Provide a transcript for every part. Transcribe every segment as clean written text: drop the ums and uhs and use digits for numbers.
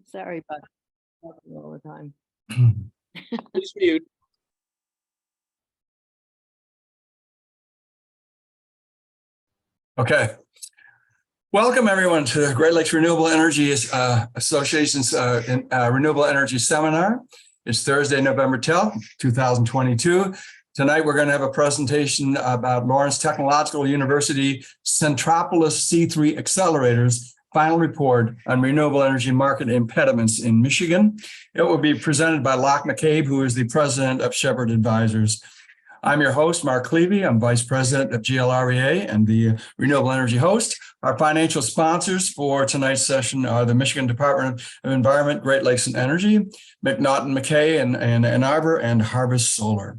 Sorry about talking all the time. Please mute. Okay. Welcome, everyone, to the Great Lakes Renewable Energy Association's Renewable Energy Seminar. It's Thursday, November 12th, 2022. Tonight, we're going to have a presentation about Lawrence Technological University Centrepolis C3 Accelerator's final report on renewable energy market impediments in Michigan. It will be presented by Loch McCabe, who is the president of Shepherd Advisors. I'm your host, Mark Clevey. I'm vice president of GLREA and the renewable energy host. Our financial sponsors for tonight's session are the Michigan Department of Environment, Great Lakes and Energy, McNaughton McKay and Ann Arbor, and Harvest Solar.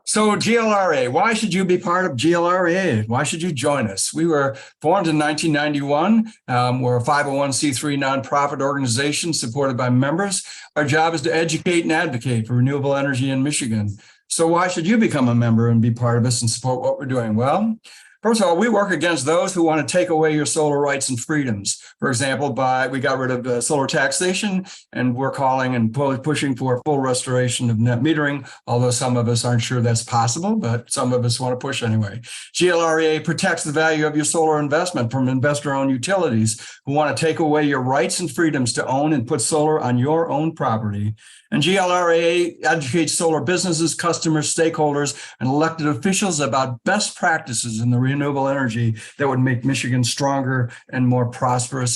So GLREA, why should you be part of GLREA? Why should you join us? We were formed in 1991. We're a 501c3 nonprofit organization supported by members. Our job is to educate and advocate for renewable energy in Michigan. So why should you become a member and be part of us and support what we're doing? Well, first of all, we work against those who want to take away your solar rights and freedoms. For example, we got rid of solar taxation, and we're calling and pushing for full restoration of net metering, although some of us aren't sure that's possible, but some of us want to push anyway. GLREA protects the value of your solar investment from investor-owned utilities who want to take away your rights and freedoms to own and put solar on your own property. And GLREA educates solar businesses, customers, stakeholders, and elected officials about best practices in the renewable energy that would make Michigan stronger and more prosperous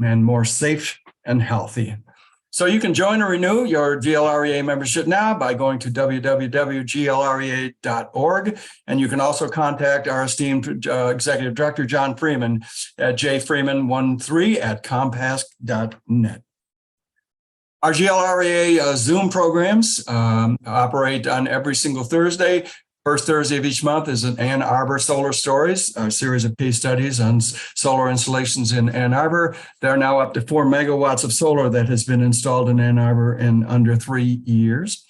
and more safe and healthy. So you can join or renew your GLREA membership now by going to www.glrea.org. And you can also contact our esteemed Executive Director, John Freeman, at jfreeman13@compass.net. Our GLREA Zoom programs operate on every single Thursday. First Thursday of each month is an Ann Arbor Solar Stories, a series of case studies on solar installations in Ann Arbor. There are now up to 4 megawatts of solar that has been installed in Ann Arbor in under 3 years.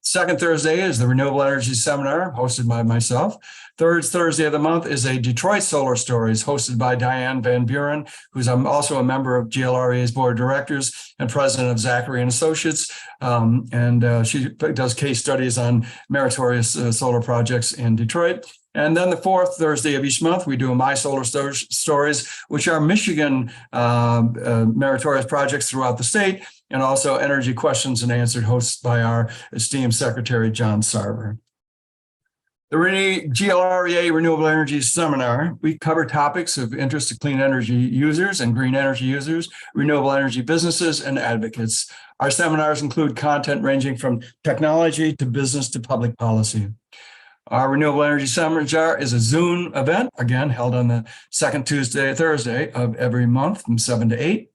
Second Thursday is the Renewable Energy Seminar, hosted by myself. Third Thursday of the month is a Detroit Solar Stories, hosted by Diane Van Buren, who's also a member of GLREA's Board of Directors and president of Zachary and Associates. She does case studies on meritorious solar projects in Detroit. And then the fourth Thursday of each month, we do My Solar Stories, which are Michigan meritorious projects throughout the state, and also energy questions and answered, hosted by our esteemed Secretary, John Sarver. The GLREA Renewable Energy Seminar, we cover topics of interest to clean energy users and green energy users, renewable energy businesses, and advocates. Our seminars include content ranging from technology to business to public policy. Our Renewable Energy Seminar is a Zoom event, again, held on the second Thursday of every month from 7 to 8.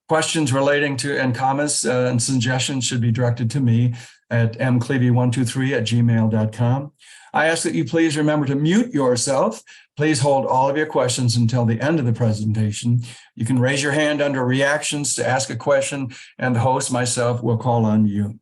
Questions relating to and comments and suggestions should be directed to me at mclevey123@gmail.com. I ask that you please remember to mute yourself. Please hold all of your questions until the end of the presentation. You can raise your hand under reactions to ask a question, and the host, myself, will call on you.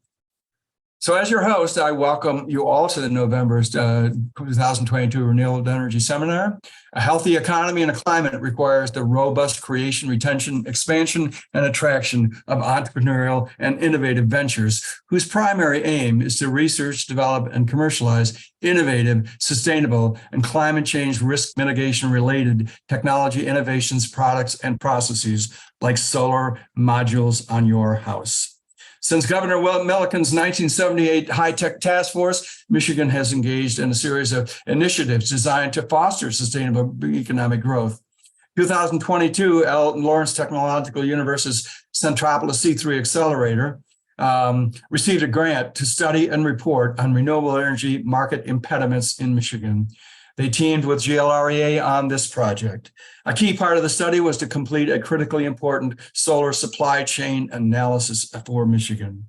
So as your host, I welcome you all to the November 2022 Renewable Energy Seminar. A healthy economy and a climate requires the robust creation, retention, expansion, and attraction of entrepreneurial and innovative ventures whose primary aim is to research, develop, and commercialize innovative, sustainable, and climate change risk mitigation related technology innovations, products, and processes like solar modules on your house. Since Governor Milliken's 1978 high-tech task force, Michigan has engaged in a series of initiatives designed to foster sustainable economic growth. 2022, Lawrence Technological University's Centrepolis C3 Accelerator received a grant to study and report on renewable energy market impediments in Michigan. They teamed with GLREA on this project. A key part of the study was to complete a critically important solar supply chain analysis for Michigan.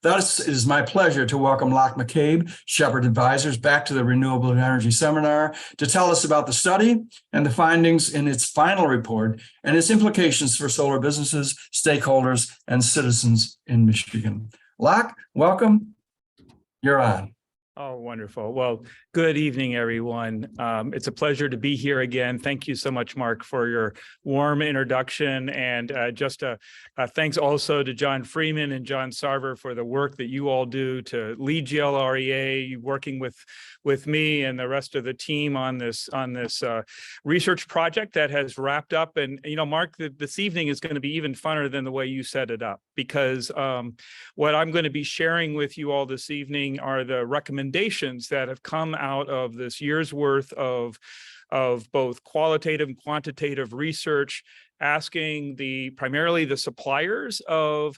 Thus, it is my pleasure to welcome Loch McCabe, Shepherd Advisors, back to the Renewable Energy Seminar to tell us about the study and the findings in its final report and its implications for solar businesses, stakeholders, and citizens in Michigan. Loch, welcome. You're on. Oh, wonderful. Well, good evening, everyone. It's a pleasure to be here again. Thank you so much, Mark, for your warm introduction. And thanks also to John Freeman and John Sarver for the work that you all do to lead GLREA, working with me and the rest of the team on this research project that has wrapped up. And, you know, Mark, this evening is going to be even funner than the way you set it up, because what I'm going to be sharing with you all this evening are the recommendations that have come out of this year's worth of both qualitative and quantitative research, asking primarily the suppliers of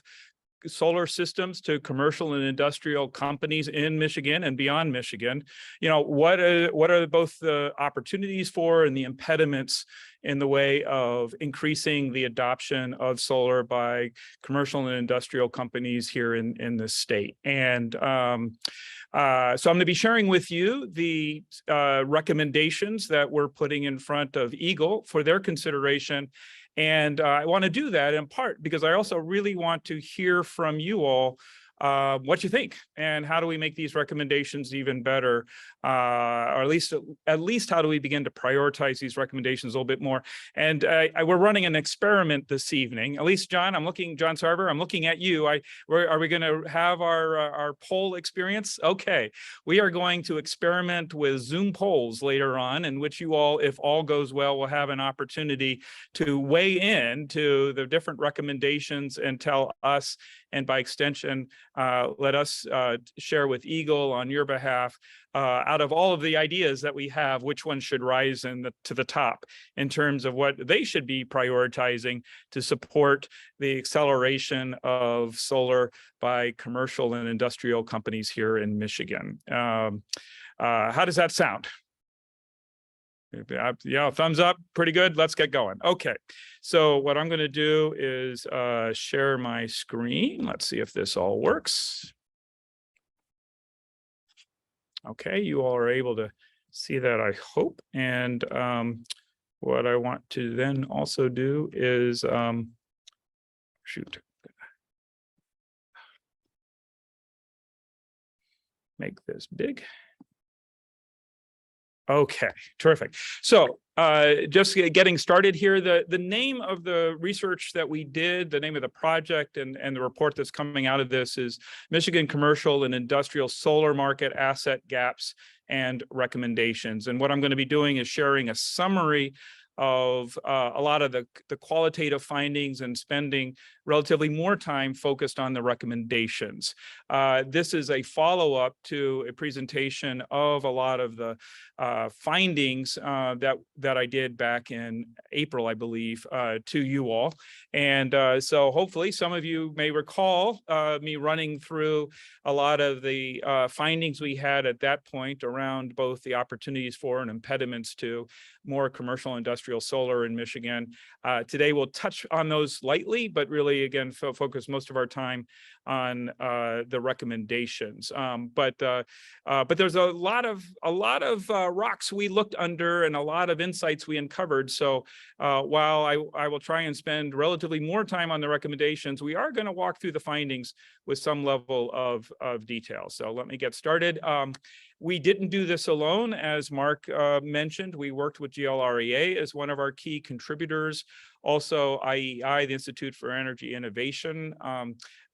solar systems to commercial and industrial companies in Michigan and beyond Michigan, you know, what are both the opportunities for and the impediments in the way of increasing the adoption of solar by commercial and industrial companies here in the state. And so I'm going to be sharing with you the recommendations that we're putting in front of Eagle for their consideration. And I want to do that in part because I also really want to hear from you all what you think and how do we make these recommendations even better, or at least how do we begin to prioritize these recommendations a little bit more. And we're running an experiment this evening. At least, John Sarver, I'm looking at you. Are we going to have our poll experience? Okay, we are going to experiment with Zoom polls later on, in which you all, if all goes well, will have an opportunity to weigh in to the different recommendations and tell us, and by extension, let us share with Eagle on your behalf, out of all of the ideas that we have, which one should rise to the top in terms of what they should be prioritizing to support the acceleration of solar by commercial and industrial companies here in Michigan. How does that sound? Yeah, thumbs up, pretty good. Let's get going. Okay, so what I'm going to do is share my screen. Let's see if this all works. Okay, you all are able to see that, I hope. And what I want to then also do is, make this big. Okay, terrific. So just getting started here, the name of the research that we did, the name of the project and the report that's coming out of this is Michigan Commercial and Industrial Solar Market Asset Gaps and Recommendations. And what I'm going to be doing is sharing a summary of a lot of the qualitative findings and spending relatively more time focused on the recommendations. This is a follow-up to a presentation of a lot of the findings that I did back in April, I believe, to you all. And so hopefully some of you may recall me running through a lot of the findings we had at that point around both the opportunities for and impediments to more commercial industrial solar in Michigan. Today we'll touch on those lightly, but really again focus most of our time on the recommendations. But there's a lot of rocks we looked under and a lot of insights we uncovered. So while I will try and spend relatively more time on the recommendations, we are going to walk through the findings with some level of detail. So let me get started. We didn't do this alone, as Mark mentioned. We worked with GLREA as one of our key contributors. Also, IEI, the Institute for Energy Innovation,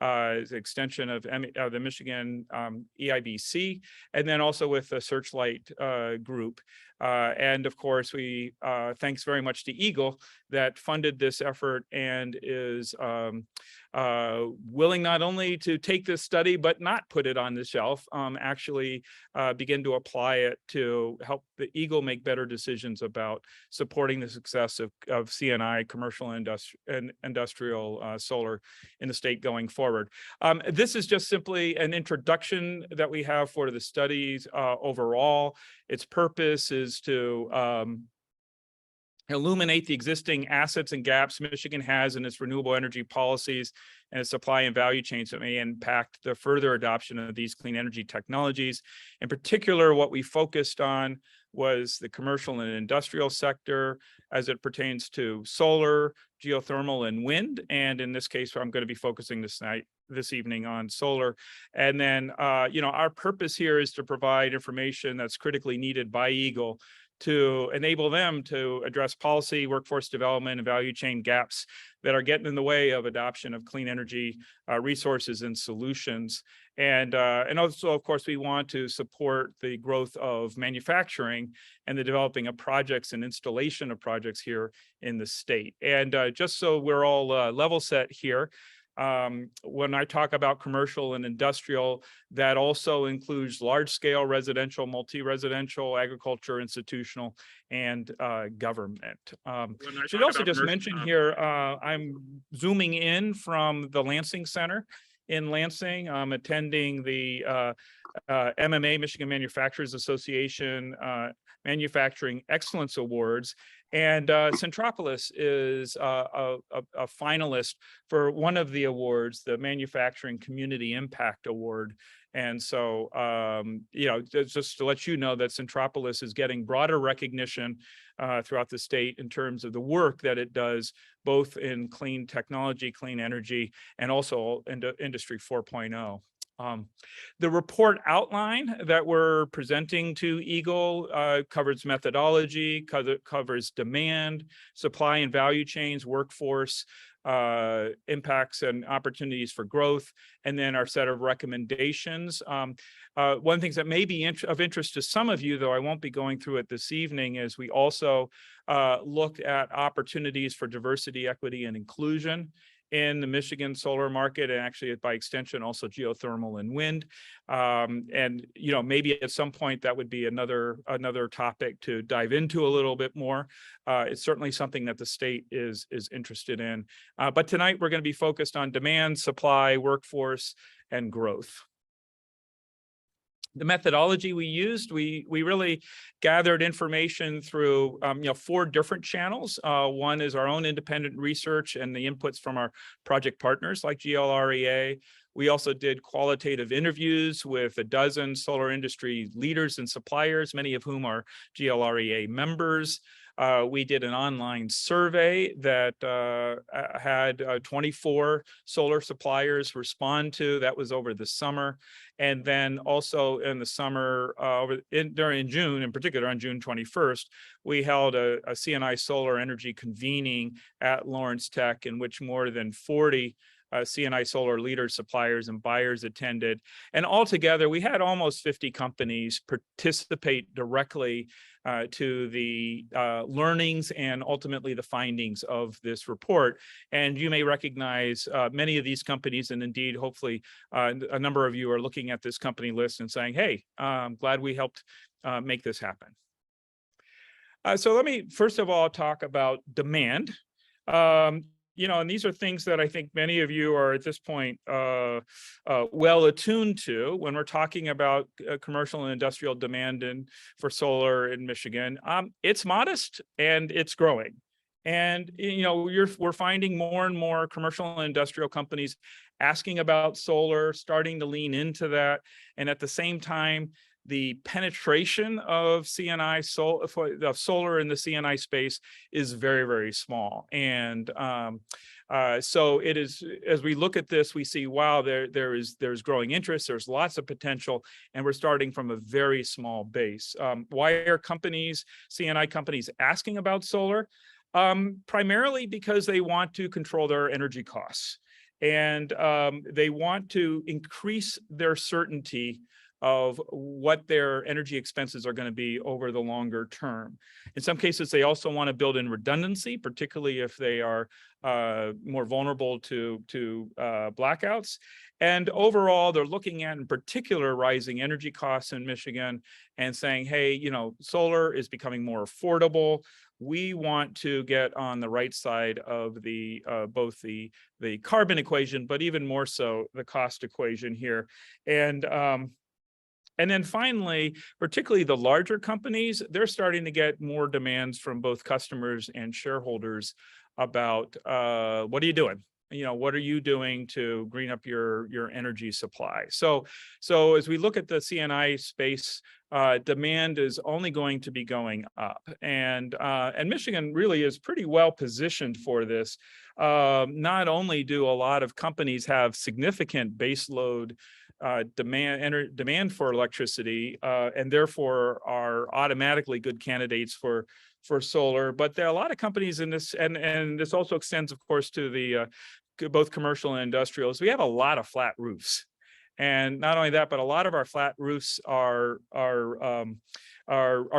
is an extension of the Michigan EIBC, and then also with the Searchlight group. And of course, we thanks very much to Eagle that funded this effort and is willing not only to take this study, but not put it on the shelf, actually begin to apply it to help the Eagle make better decisions about supporting the success of CNI, commercial and industrial solar in the state going forward. This is just simply an introduction that we have for the studies overall. Its purpose is to illuminate the existing assets and gaps Michigan has in its renewable energy policies and its supply and value chains that may impact the further adoption of these clean energy technologies. In particular, what we focused on was the commercial and industrial sector as it pertains to solar, geothermal, and wind. And in this case, I'm going to be focusing this evening on solar. And then, our purpose here is to provide information that's critically needed by Eagle to enable them to address policy, workforce development, and value chain gaps that are getting in the way of adoption of clean energy resources and solutions. And also, of course, we want to support the growth of manufacturing and the developing of projects and installation of projects here in the state. And just so we're all level set here, when I talk about commercial and industrial, that also includes large-scale residential, multi-residential, agriculture, institutional, and government. I should also just mention here, I'm zooming in from the Lansing Center in Lansing. I'm attending the MMA, Michigan Manufacturers Association Manufacturing Excellence Awards. And Centrepolis is a finalist for one of the awards, the Manufacturing Community Impact Award. And so, just to let you know that Centrepolis is getting broader recognition throughout the state in terms of the work that it does, both in clean technology, clean energy, and also Industry 4.0. The report outline that we're presenting to Eagle covers methodology, covers demand, supply and value chains, workforce, impacts and opportunities for growth, and then our set of recommendations. One of the things that may be of interest to some of you, though I won't be going through it this evening, is we also looked at opportunities for diversity, equity, and inclusion in the Michigan solar market, and actually by extension also geothermal and wind. And maybe at some point that would be another topic to dive into a little bit more. It's certainly something that the state is interested in. But tonight we're going to be focused on demand, supply, workforce, and growth. The methodology we used, we really gathered information through 4 different channels. One is our own independent research and the inputs from our project partners like GLREA. We also did qualitative interviews with a dozen solar industry leaders and suppliers, many of whom are GLREA members. We did an online survey that had 24 solar suppliers respond to. That was over the summer. And then also in the summer, during June, in particular on June 21st, we held a CNI solar energy convening at Lawrence Tech, in which more than 40 CNI solar leaders, suppliers, and buyers attended. And altogether, we had almost 50 companies participate directly to the learnings and ultimately the findings of this report. And you may recognize many of these companies, and indeed, hopefully, a number of you are looking at this company list and saying, hey, I'm glad we helped make this happen. So let me first of all talk about demand. And these are things that I think many of you are at this point well attuned to when we're talking about commercial and industrial demand for solar in Michigan. It's modest and it's growing. And, we're finding more and more commercial and industrial companies asking about solar, starting to lean into that. And at the same time, the penetration of CNI solar in the CNI space is very, very small. And so it is, as we look at this, we see, wow, there's growing interest, there's lots of potential, and we're starting from a very small base. Why are CNI companies asking about solar? Primarily because they want to control their energy costs. And they want to increase their certainty of what their energy expenses are going to be over the longer term. In some cases, they also want to build in redundancy, particularly if they are more vulnerable to blackouts. And overall, they're looking at, in particular, rising energy costs in Michigan and saying, hey, solar is becoming more affordable. We want to get on the right side of the both the carbon equation, but even more so the cost equation here. And then finally, particularly the larger companies, they're starting to get more demands from both customers and shareholders about what are you doing? what are you doing to green up your energy supply? So as we look at the CNI space, demand is only going to be going up, and Michigan really is pretty well positioned for this. Not only do a lot of companies have significant baseload demand for electricity, and therefore are automatically good candidates for solar, but there are a lot of companies in this, and this also extends, of course, to the both commercial and industrials. We have a lot of flat roofs. And not only that, but a lot of our flat roofs are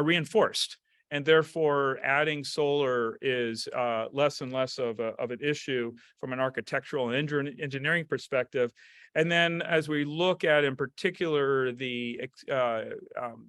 reinforced, and therefore adding solar is less and less of an issue from an architectural and engineering perspective. And then, as we look at, in particular, the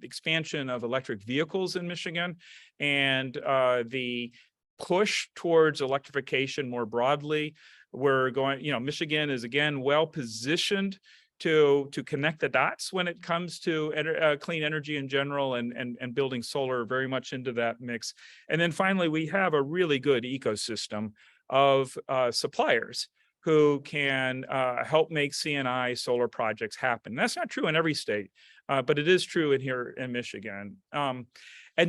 expansion of electric vehicles in Michigan and the push towards electrification more broadly, we're going. Michigan is again well positioned to connect the dots when it comes to clean energy in general, and building solar very much into that mix. And then finally, we have a really good ecosystem of suppliers who can help make CNI solar projects happen. That's not true in every state, but it is true here in Michigan. And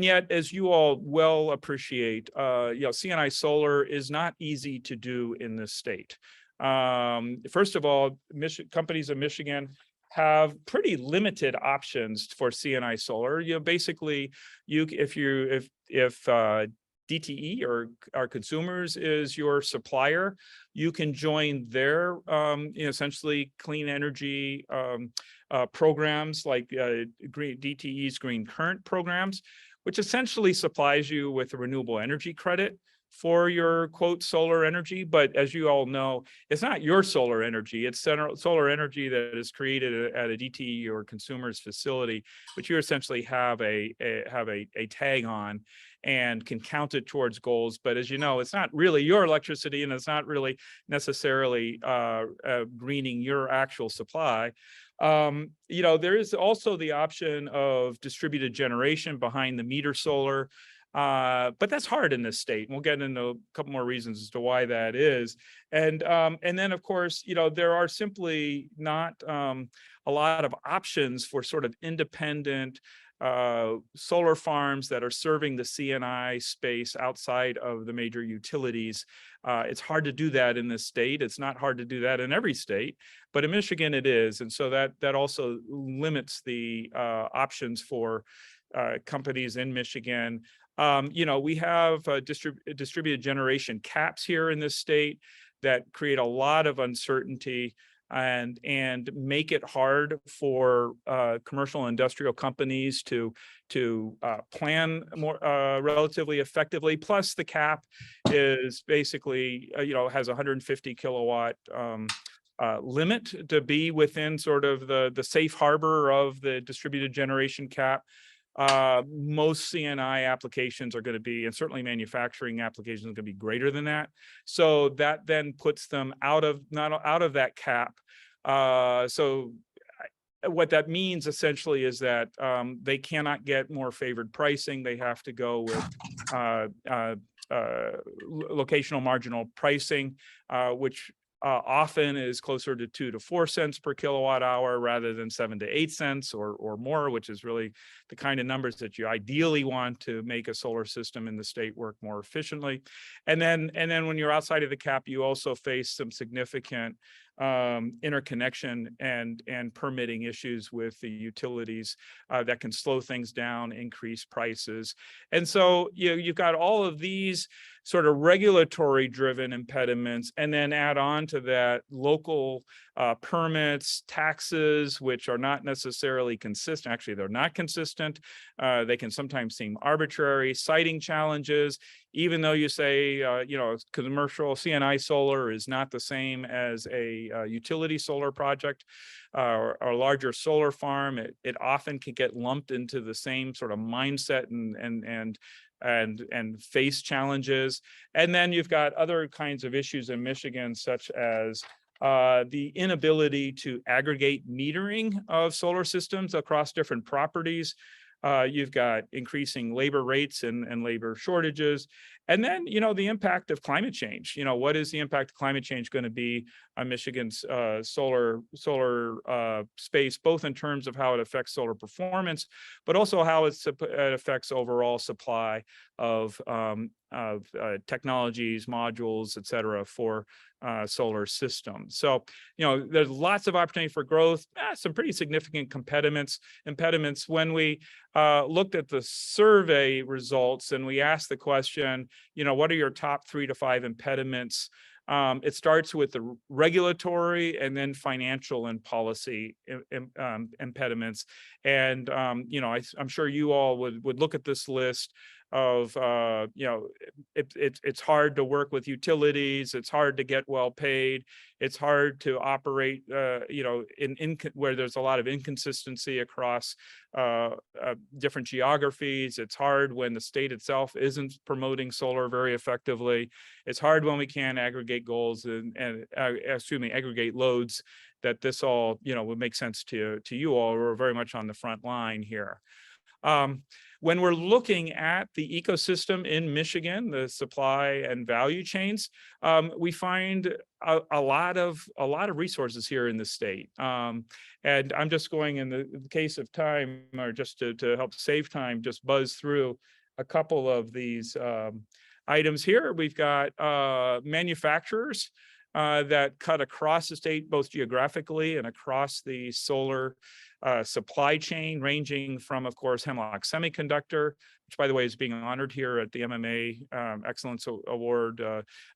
yet, as you all well appreciate, CNI solar is not easy to do in this state. First of all, companies in Michigan have pretty limited options for CNI solar. Basically, if DTE or our consumers is your supplier, you can join their essentially clean energy programs like DTE's Green Current programs, which essentially supplies you with a renewable energy credit for your quote solar energy. But as you all know, it's not your solar energy, it's solar energy that is created at a DTE or consumer's facility, which you essentially have a tag on and can count it towards goals. But as you know, it's not really your electricity, and it's not really necessarily greening your actual supply. There is also the option of distributed generation behind the meter solar. But that's hard in this state. And we'll get into a couple more reasons as to why that is. And then, of course, there are simply not a lot of options for sort of independent solar farms that are serving the CNI space outside of the major utilities. It's hard to do that in this state. It's not hard to do that in every state, but in Michigan it is. And so that also limits the options for companies in Michigan. We have distributed generation caps here in this state that create a lot of uncertainty and make it hard for commercial and industrial companies to plan more relatively effectively. Plus, the cap is basically has 150 kilowatt limit to be within sort of the safe harbor of the distributed generation cap. Most CNI applications are going to be, and certainly manufacturing applications are going to be greater than that. So that then puts them out of that cap. So what that means essentially is that they cannot get more favored pricing. They have to go with locational marginal pricing, which often is closer to 2 to 4 cents per kilowatt hour rather than 7 to 8 cents or more, which is really the kind of numbers that you ideally want to make a solar system in the state work more efficiently. And then when you're outside of the cap, you also face some significant interconnection and permitting issues with the utilities that can slow things down, increase prices. And so you've got all of these sort of regulatory driven impediments, and then add on to that local permits, taxes, which are not necessarily consistent. Actually, they're not consistent. They can sometimes seem arbitrary, siting challenges, even though you say, commercial CNI solar is not the same as a utility solar project or a larger solar farm. It often can get lumped into the same sort of mindset and face challenges. And then you've got other kinds of issues in Michigan, such as the inability to aggregate metering of solar systems across different properties. You've got increasing labor rates and labor shortages. And then, the impact of climate change. What is the impact of climate change going to be on Michigan's solar space, both in terms of how it affects solar performance, but also how it affects overall supply of technologies, modules, et cetera, for solar systems. So, there's lots of opportunity for growth, some pretty significant impediments. When we looked at the survey results and we asked the question, what are your top 3 to 5 impediments? It starts with the regulatory and then financial and policy impediments. And, I'm sure you all would look at this list of, it's hard to work with utilities. It's hard to get well paid. It's hard to operate, where there's a lot of inconsistency across different geographies. It's hard when the state itself isn't promoting solar very effectively. It's hard when we can't aggregate goals and aggregate loads. That this all, would make sense to you all. We're very much on the front line here. When we're looking at the ecosystem in Michigan, the supply and value chains, we find a lot of resources here in the state. And I'm just going, in the case of time, or just to help save time, just buzz through a couple of these items here. We've got manufacturers that cut across the state, both geographically and across the solar supply chain, ranging from, of course, Hemlock Semiconductor, which, by the way, is being honored here at the MMA Excellence Award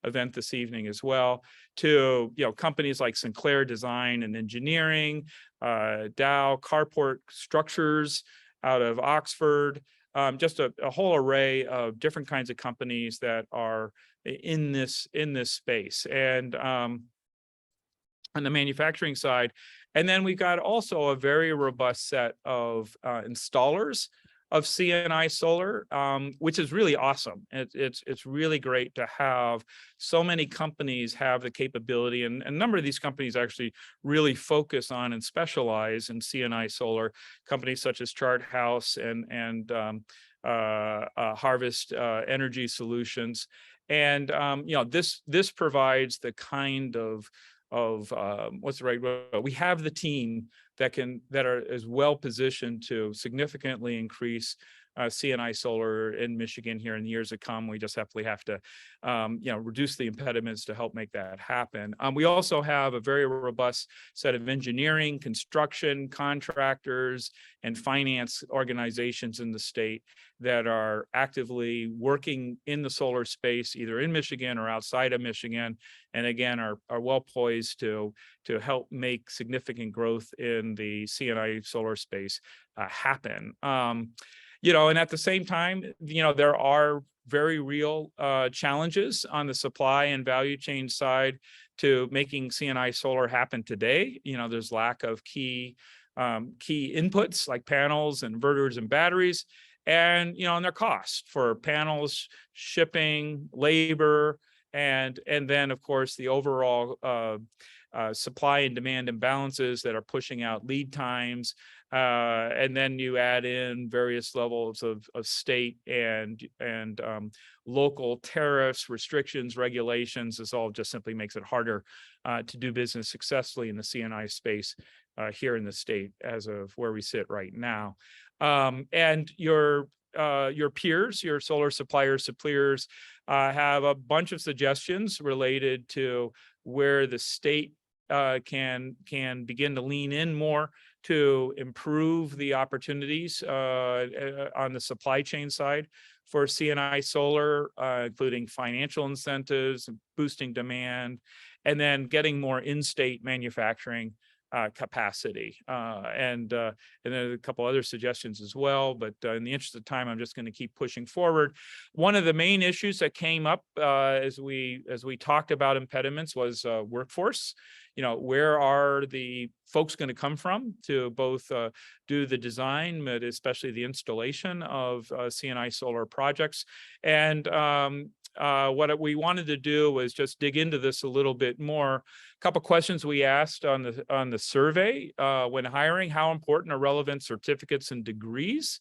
event this evening as well, to companies like Sinclair Design and Engineering, Dow Carport Structures out of Oxford, just a whole array of different kinds of companies that are in this space. And on the manufacturing side. And then we've got also a very robust set of installers of CNI solar, which is really awesome. It's really great to have so many companies have the capability, and a number of these companies actually really focus on and specialize in CNI solar. Companies such as Chart House and Harvest Energy Solutions. And this provides the kind of what's the right word? We have the team that is well positioned to significantly increase CNI solar in Michigan here in the years to come. We just have to reduce the impediments to help make that happen. We also have a very robust set of engineering, construction, contractors, and finance organizations in the state that are actively working in the solar space, either in Michigan or outside of Michigan, and again are well poised to help make significant growth in the CNI solar space happen. And at the same time, there are very real challenges on the supply and value chain side to making CNI solar happen today. There's lack of key inputs like panels, inverters, and batteries, and their cost for panels, shipping, labor, and then of course the overall supply and demand imbalances that are pushing out lead times. And then you add in various levels of state and local tariffs, restrictions, regulations. This all just simply makes it harder to do business successfully in the CNI space here in the state as of where we sit right now. And your peers, your solar suppliers, have a bunch of suggestions related to where the state can begin to lean in more to improve the opportunities on the supply chain side for CNI solar, including financial incentives, boosting demand, and then getting more in-state manufacturing capacity. And then a couple other suggestions as well, but in the interest of time, I'm just going to keep pushing forward. One of the main issues that came up as we talked about impediments was workforce. Where are the folks going to come from to both do the design, but especially the installation of CNI solar projects? And what we wanted to do was just dig into this a little bit more. A couple questions we asked on the survey when hiring: how important are relevant certificates and degrees?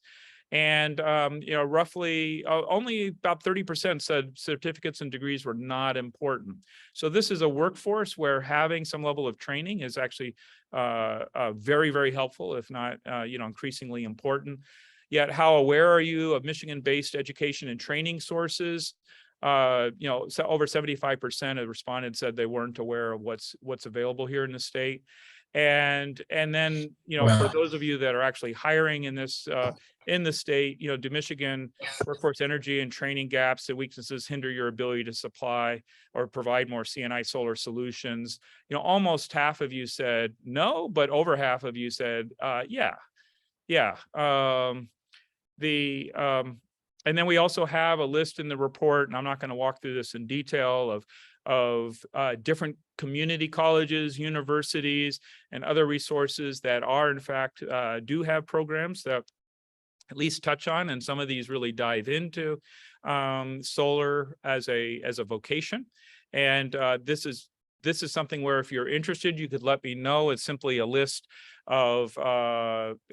And, roughly only about 30% said certificates and degrees were not important. So this is a workforce where having some level of training is actually very, very helpful, if not, increasingly important. Yet, how aware are you of Michigan-based education and training sources? So over 75% of respondents said they weren't aware of what's available here in the state. And then, for those of you that are actually hiring in this in the state, do Michigan workforce energy and training gaps and weaknesses hinder your ability to supply or provide more C&I solar solutions? Almost half of you said no, but over half of you said yeah. And then we also have a list in the report, and I'm not going to walk through this in detail, of different community colleges, universities, and other resources that are, in fact, do have programs that at least touch on, and some of these really dive into solar as a vocation. And this is something where, if you're interested, you could let me know. It's simply a list of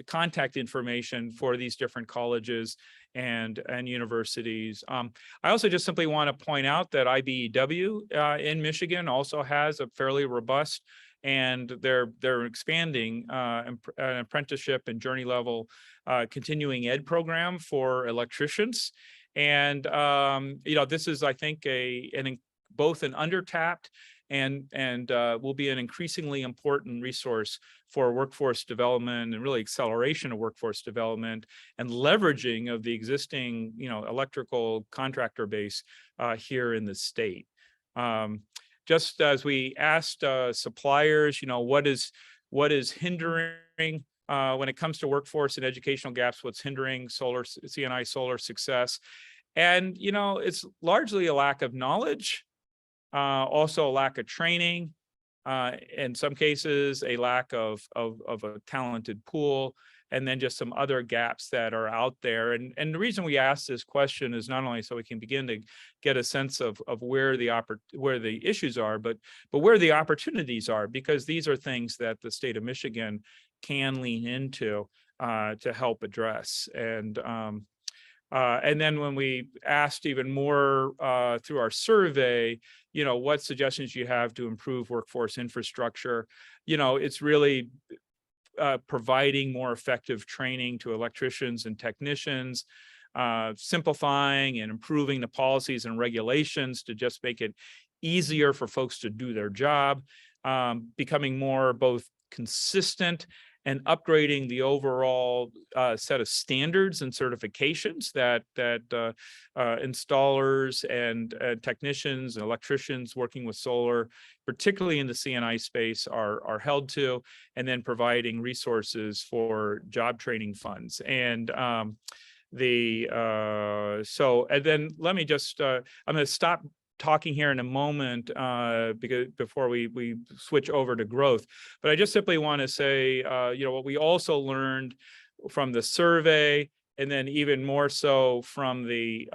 contact information for these different colleges and universities. I also just simply want to point out that IBEW in Michigan also has a fairly robust, and they're expanding an apprenticeship and journey level continuing ed program for electricians. And this is, I think, both an undertapped and will be an increasingly important resource for workforce development and really acceleration of workforce development and leveraging of the existing, electrical contractor base here in the state. Just as we asked suppliers, what is hindering when it comes to workforce and educational gaps, what's hindering solar C&I solar success? And, it's largely a lack of knowledge. Also a lack of training, in some cases, a lack of a talented pool, and then just some other gaps that are out there. And the reason we ask this question is not only so we can begin to get a sense of where the issues are, but where the opportunities are, because these are things that the state of Michigan can lean into to help address. And then when we asked even more through our survey, what suggestions you have to improve workforce infrastructure, it's really providing more effective training to electricians and technicians, simplifying and improving the policies and regulations to just make it easier for folks to do their job, becoming more both consistent and upgrading the overall set of standards and certifications that installers and technicians and electricians working with solar, particularly in the C&I space, are held to, and then providing resources for job training funds. And and then let me just I'm going to stop talking here in a moment because before we switch over to growth. But I just simply want to say, what we also learned from the survey, and then even more so from the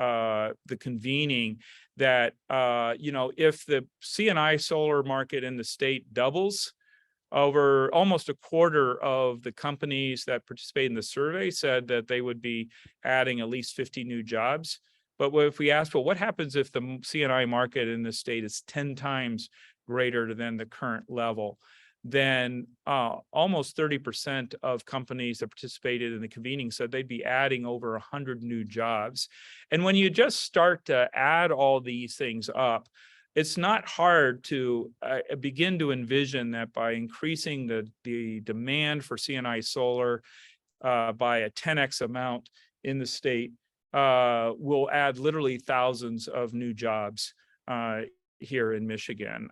convening, that if the C&I solar market in the state doubles, over almost a quarter of the companies that participate in the survey said that they would be adding at least 50 new jobs. But if we ask, well, what happens if the C&I market in the state is 10 times greater than the current level? Then almost 30% of companies that participated in the convening said they'd be adding over 100 new jobs. And when you just start to add all these things up, it's not hard to begin to envision that by increasing the demand for C&I solar by a 10x amount in the state, will add literally thousands of new jobs here in Michigan.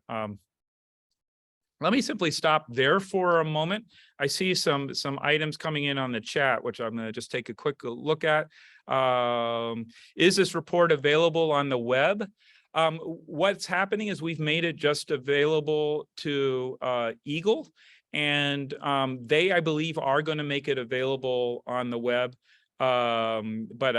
Let me simply stop there for a moment. I see some items coming in on the chat, which I'm going to just take a quick look at. Is this report available on the web? What's happening is we've made it just available to Eagle, and they, I believe, are going to make it available on the web. But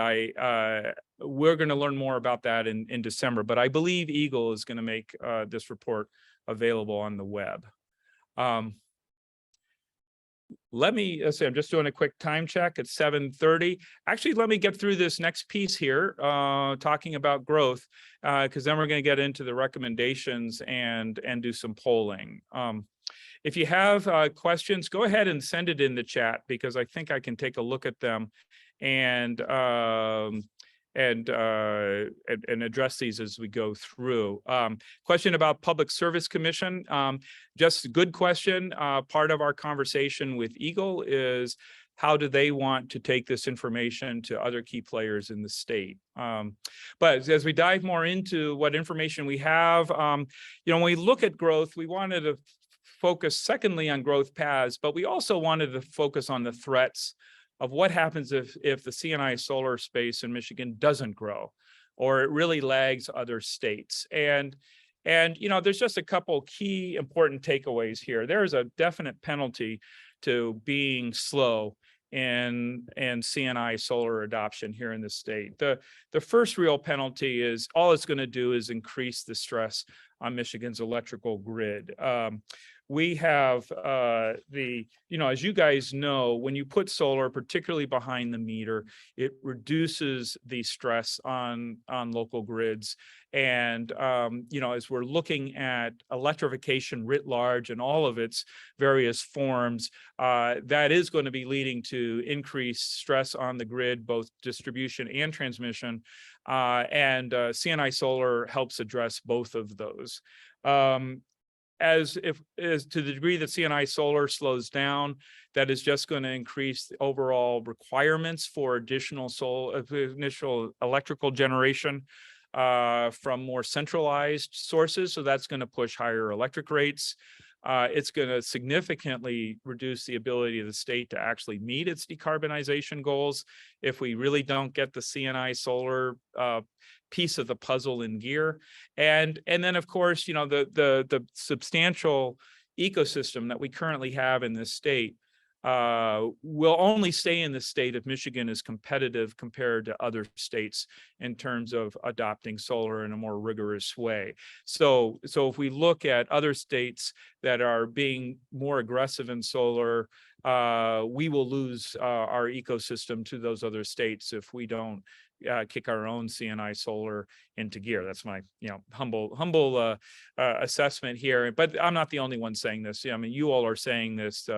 we're going to learn more about that in December. But I believe Eagle is going to make this report available on the web. let's see, I'm just doing a quick time check at 7:30. Actually, let me get through this next piece here, talking about growth, because then we're going to get into the recommendations and do some polling. If you have questions, go ahead and send it in the chat, because I think I can take a look at them and address these as we go through. Question about Public Service Commission. Just a good question. Part of our conversation with Eagle is how do they want to take this information to other key players in the state? But as we dive more into what information we have, when we look at growth, we wanted to focus secondly on growth paths, but we also wanted to focus on the threats of what happens if the C&I solar space in Michigan doesn't grow, or it really lags other states. And there's just a couple key important takeaways here. There is a definite penalty to being slow in C&I solar adoption here in the state. The first real penalty is all it's going to do is increase the stress on Michigan's electrical grid. We have as you guys know, when you put solar, particularly behind the meter, it reduces the stress on local grids. And, as we're looking at electrification writ large and all of its various forms, that is going to be leading to increased stress on the grid, both distribution and transmission. And C&I solar helps address both of those. As to the degree that C&I solar slows down, that is just going to increase the overall requirements for additional initial electrical generation from more centralized sources. So that's going to push higher electric rates. It's going to significantly reduce the ability of the state to actually meet its decarbonization goals if we really don't get the C&I solar piece of the puzzle in gear. And then, of course, the substantial ecosystem that we currently have in this state will only stay in the state if Michigan is competitive compared to other states in terms of adopting solar in a more rigorous way. So if we look at other states that are being more aggressive in solar, we will lose our ecosystem to those other states if we don't kick our own C&I solar into gear. That's my humble assessment here. But I'm not the only one saying this. I mean, you all are saying this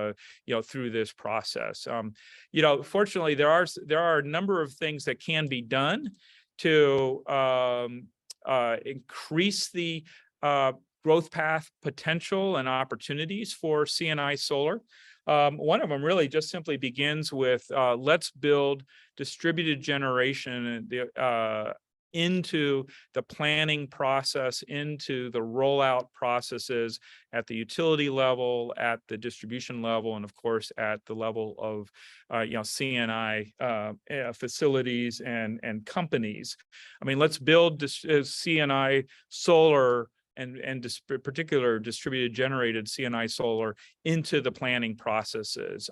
through this process. Fortunately, there are a number of things that can be done to increase the growth path potential and opportunities for C&I solar. One of them really just simply begins with let's build distributed generation into the planning process, into the rollout processes at the utility level, at the distribution level, and of course at the level of C&I facilities and companies. I mean, let's build C&I solar and particular distributed generated C&I solar into the planning processes.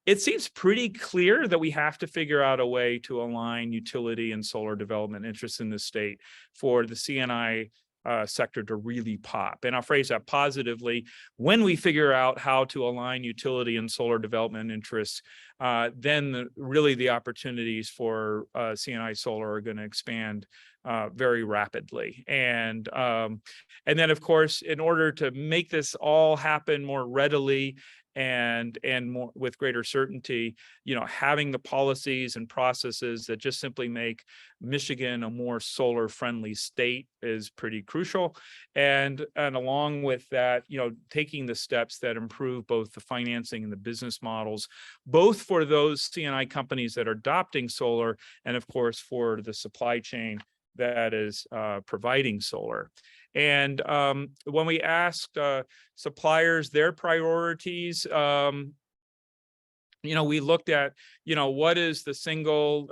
It seems pretty clear that we have to figure out a way to align utility and solar development interests in the state for the C&I sector to really pop. And I'll phrase that positively. When we figure out how to align utility and solar development interests, then really the opportunities for C&I solar are going to expand very rapidly. And then, of course, in order to make this all happen more readily and more with greater certainty, having the policies and processes that just simply make Michigan a more solar friendly state is pretty crucial. And along with that, taking the steps that improve both the financing and the business models, both for those C&I companies that are adopting solar and of course for the supply chain that is providing solar. And when we asked suppliers their priorities, we looked at, what is the single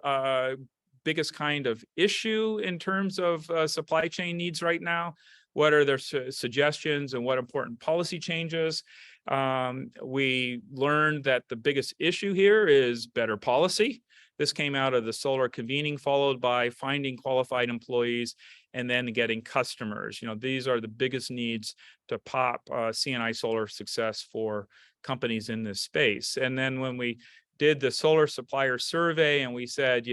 biggest kind of issue in terms of supply chain needs right now? What are their suggestions and what important policy changes? We learned that the biggest issue here is better policy. This came out of the solar convening, followed by finding qualified employees and then getting customers. These are the biggest needs to pop C&I solar success for companies in this space. And then when we did the solar supplier survey and we said,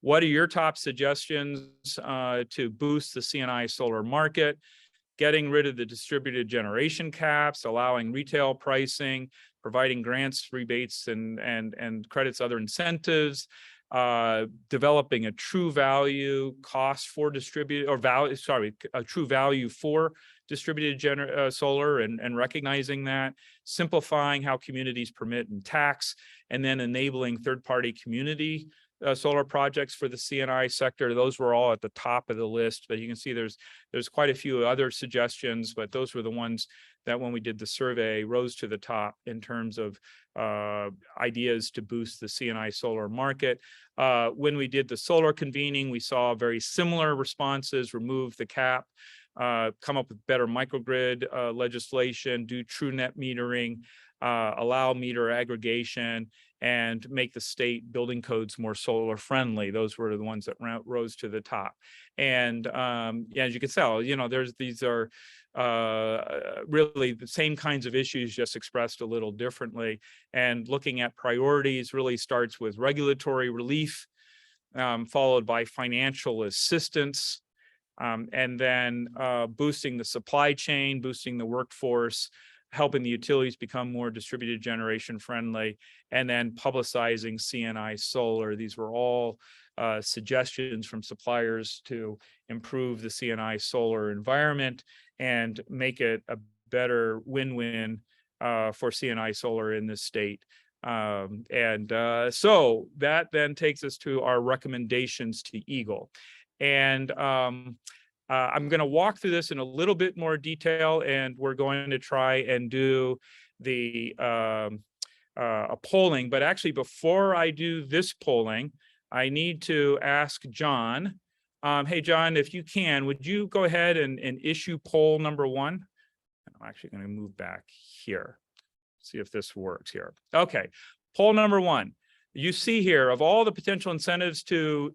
what are your top suggestions to boost the C&I solar market? Getting rid of the distributed generation caps, allowing retail pricing, providing grants, rebates, and credits, other incentives, developing a true value cost for distributed, or value, a true value for distributed solar and recognizing that, simplifying how communities permit and tax, and then enabling third-party community solar projects for the C&I sector. Those were all at the top of the list, but you can see there's quite a few other suggestions, but those were the ones that when we did the survey rose to the top in terms of ideas to boost the C&I solar market. When we did the solar convening, we saw very similar responses: remove the cap, come up with better microgrid legislation, do true net metering, allow meter aggregation, and make the state building codes more solar friendly. Those were the ones that rose to the top. And as you can tell, these are really the same kinds of issues, just expressed a little differently. And looking at priorities really starts with regulatory relief, followed by financial assistance, and then boosting the supply chain, boosting the workforce, helping the utilities become more distributed generation friendly, and then publicizing C&I solar. These were all suggestions from suppliers to improve the C&I solar environment and make it a better win-win for C&I solar in this state. So that then takes us to our recommendations to EGLE. And I'm going to walk through this in a little bit more detail, and we're going to try and do the a polling. But actually, before I do this polling, I need to ask John. Hey, John, if you can, would you go ahead and issue poll number 1? I'm actually going to move back here, see if this works here. Okay, poll number 1. You see here, of all the potential incentives to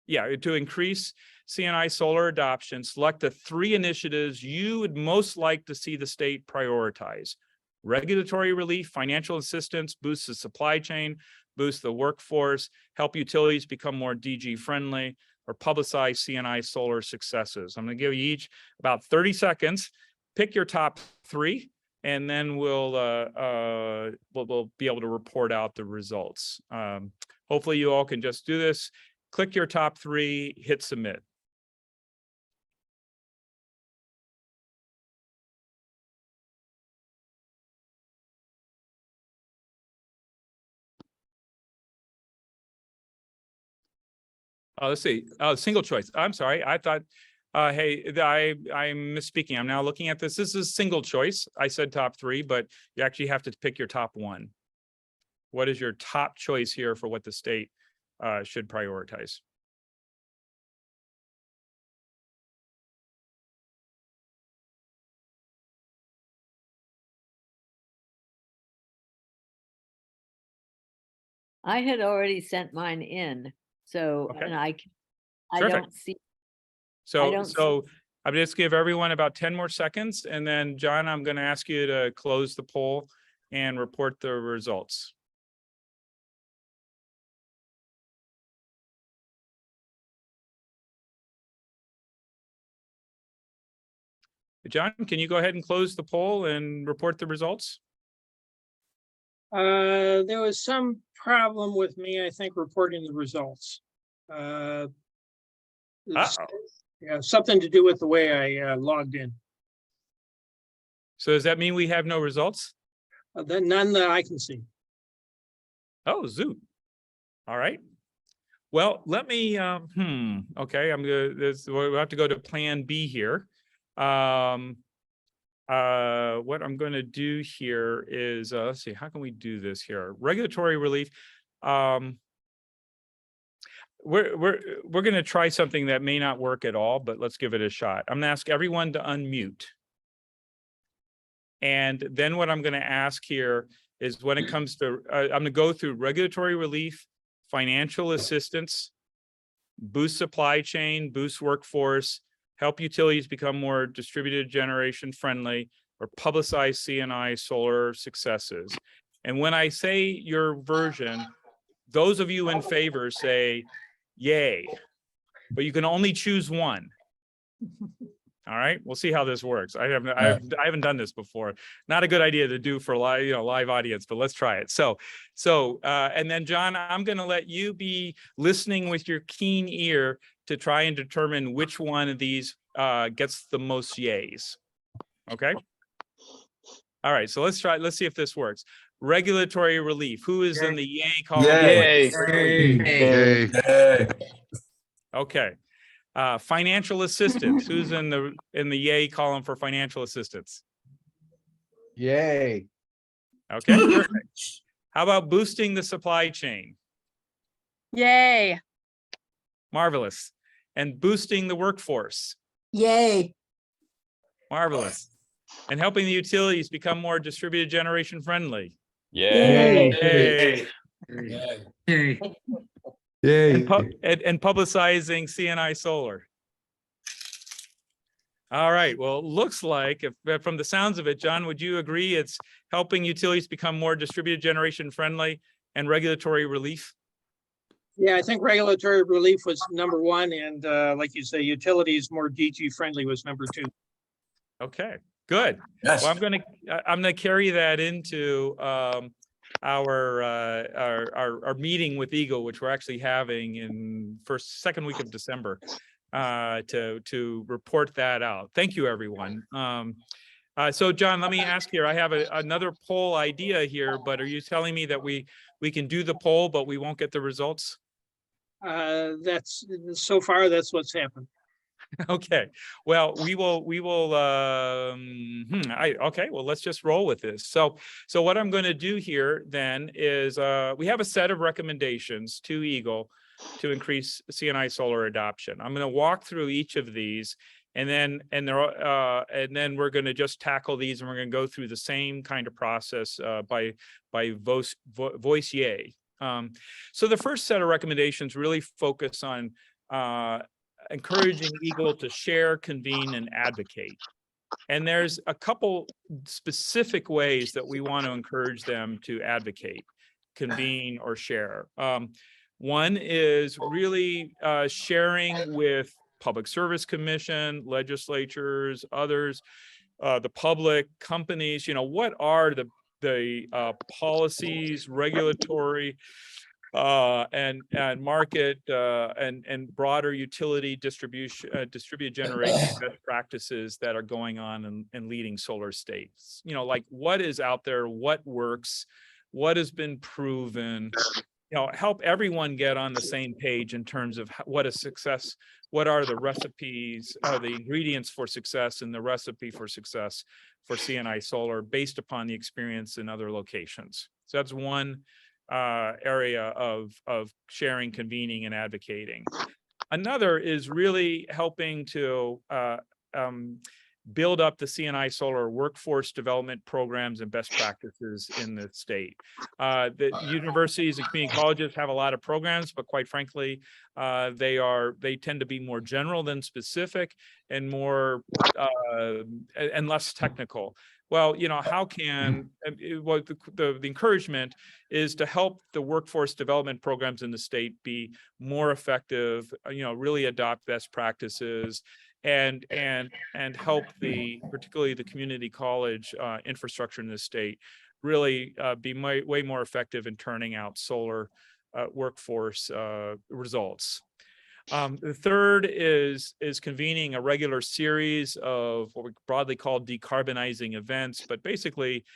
increase C&I solar adoption, select the 3 initiatives you would most like to see the state prioritize: regulatory relief, financial assistance, boost the supply chain, boost the workforce, help utilities become more DG friendly, or publicize C&I solar successes. I'm going to give you each about 30 seconds. Pick your top 3, and then we'll be able to report out the results. Hopefully you all can just do this. Click your top 3, hit submit. Let's see. Single choice. I'm sorry. I thought, I'm misspeaking. I'm now looking at this. This is single choice. I said top 3, but you actually have to pick your top 1. What is your top choice here for what the state should prioritize? I had already sent mine in, so, Okay. and I Terrific. don't see, So, see- I'm just give everyone about 10 more seconds, and then John, I'm going to ask you to close the poll and report the results. John, can you go ahead and close the poll and report the results? There was some problem with me, I think, reporting the results. Yeah, something to do with the way I logged in. So does that mean we have no results? None that I can see. Oh, zoot. All right. Well, let me, okay, we'll have to go to plan B here. What I'm going to do here is, let's see, how can we do this here? Regulatory relief. We're going to try something that may not work at all, but let's give it a shot. I'm going to ask everyone to unmute. And then what I'm going to ask here is when it comes to, I'm going to go through regulatory relief, financial assistance, boost supply chain, boost workforce, help utilities become more distributed generation friendly, or publicize CNI solar successes. And when I say your version, those of you in favor say yay, but you can only choose one. All right, we'll see how this works. I haven't done this before. Not a good idea to do for live audience, but let's try it. So and then John, I'm going to let you be listening with your keen ear to try and determine which one of these gets the most yays. Okay. All right, so let's try. Let's see if this works. Regulatory relief. Who is in the yay column? Yay. Yay. Yay. Okay. Financial assistance. Who's in the yay column for financial assistance? Yay. Okay, perfect. How about boosting the supply chain? Yay. Marvelous. And boosting the workforce? Yay. Marvelous. And helping the utilities become more distributed generation friendly? Yay. Yay. Yay. And publicizing CNI solar. All right, well, it looks like from the sounds of it, John, would you agree it's helping utilities become more distributed generation friendly and regulatory relief? Yeah, I think regulatory relief was number one, and like you say, utilities more DG friendly was number two. Okay, good. Yes. Well, I'm gonna carry that into our meeting with Eagle, which we're actually having in second week of December, to report that out. Thank you, everyone. So John, let me ask here. I have another poll idea here, but are you telling me that we can do the poll, but we won't get the results? That's so far, that's what's happened. Okay, well, we will okay, well, let's just roll with this. So what I'm going to do here then is we have a set of recommendations to Eagle to increase CNI solar adoption. I'm going to walk through each of these, and then we're going to just tackle these, and we're going to go through the same kind of process by voice yay. So the first set of recommendations really focus on encouraging Eagle to share, convene, and advocate. And there's a couple specific ways that we want to encourage them to advocate, convene, or share. One is really sharing with Public Service Commission, legislatures, others, the public, companies, what are the policies, regulatory, and market and broader utility distributed generation best practices that are going on in leading solar states. Like what is out there, what works, what has been proven, help everyone get on the same page in terms of what is success, what are the recipes, the ingredients for success, and the recipe for success for CNI solar based upon the experience in other locations. So that's one area of sharing, convening, and advocating. Another is really helping to build up the CNI solar workforce development programs and best practices in the state. The universities and community colleges have a lot of programs, but quite frankly, they tend to be more general than specific and more and less technical. Well, how can the encouragement is to help the workforce development programs in the state be more effective, really adopt best practices and help particularly the community college infrastructure in the state really be way more effective in turning out solar workforce results. The third is convening a regular series of what we broadly call decarbonizing events, but basically,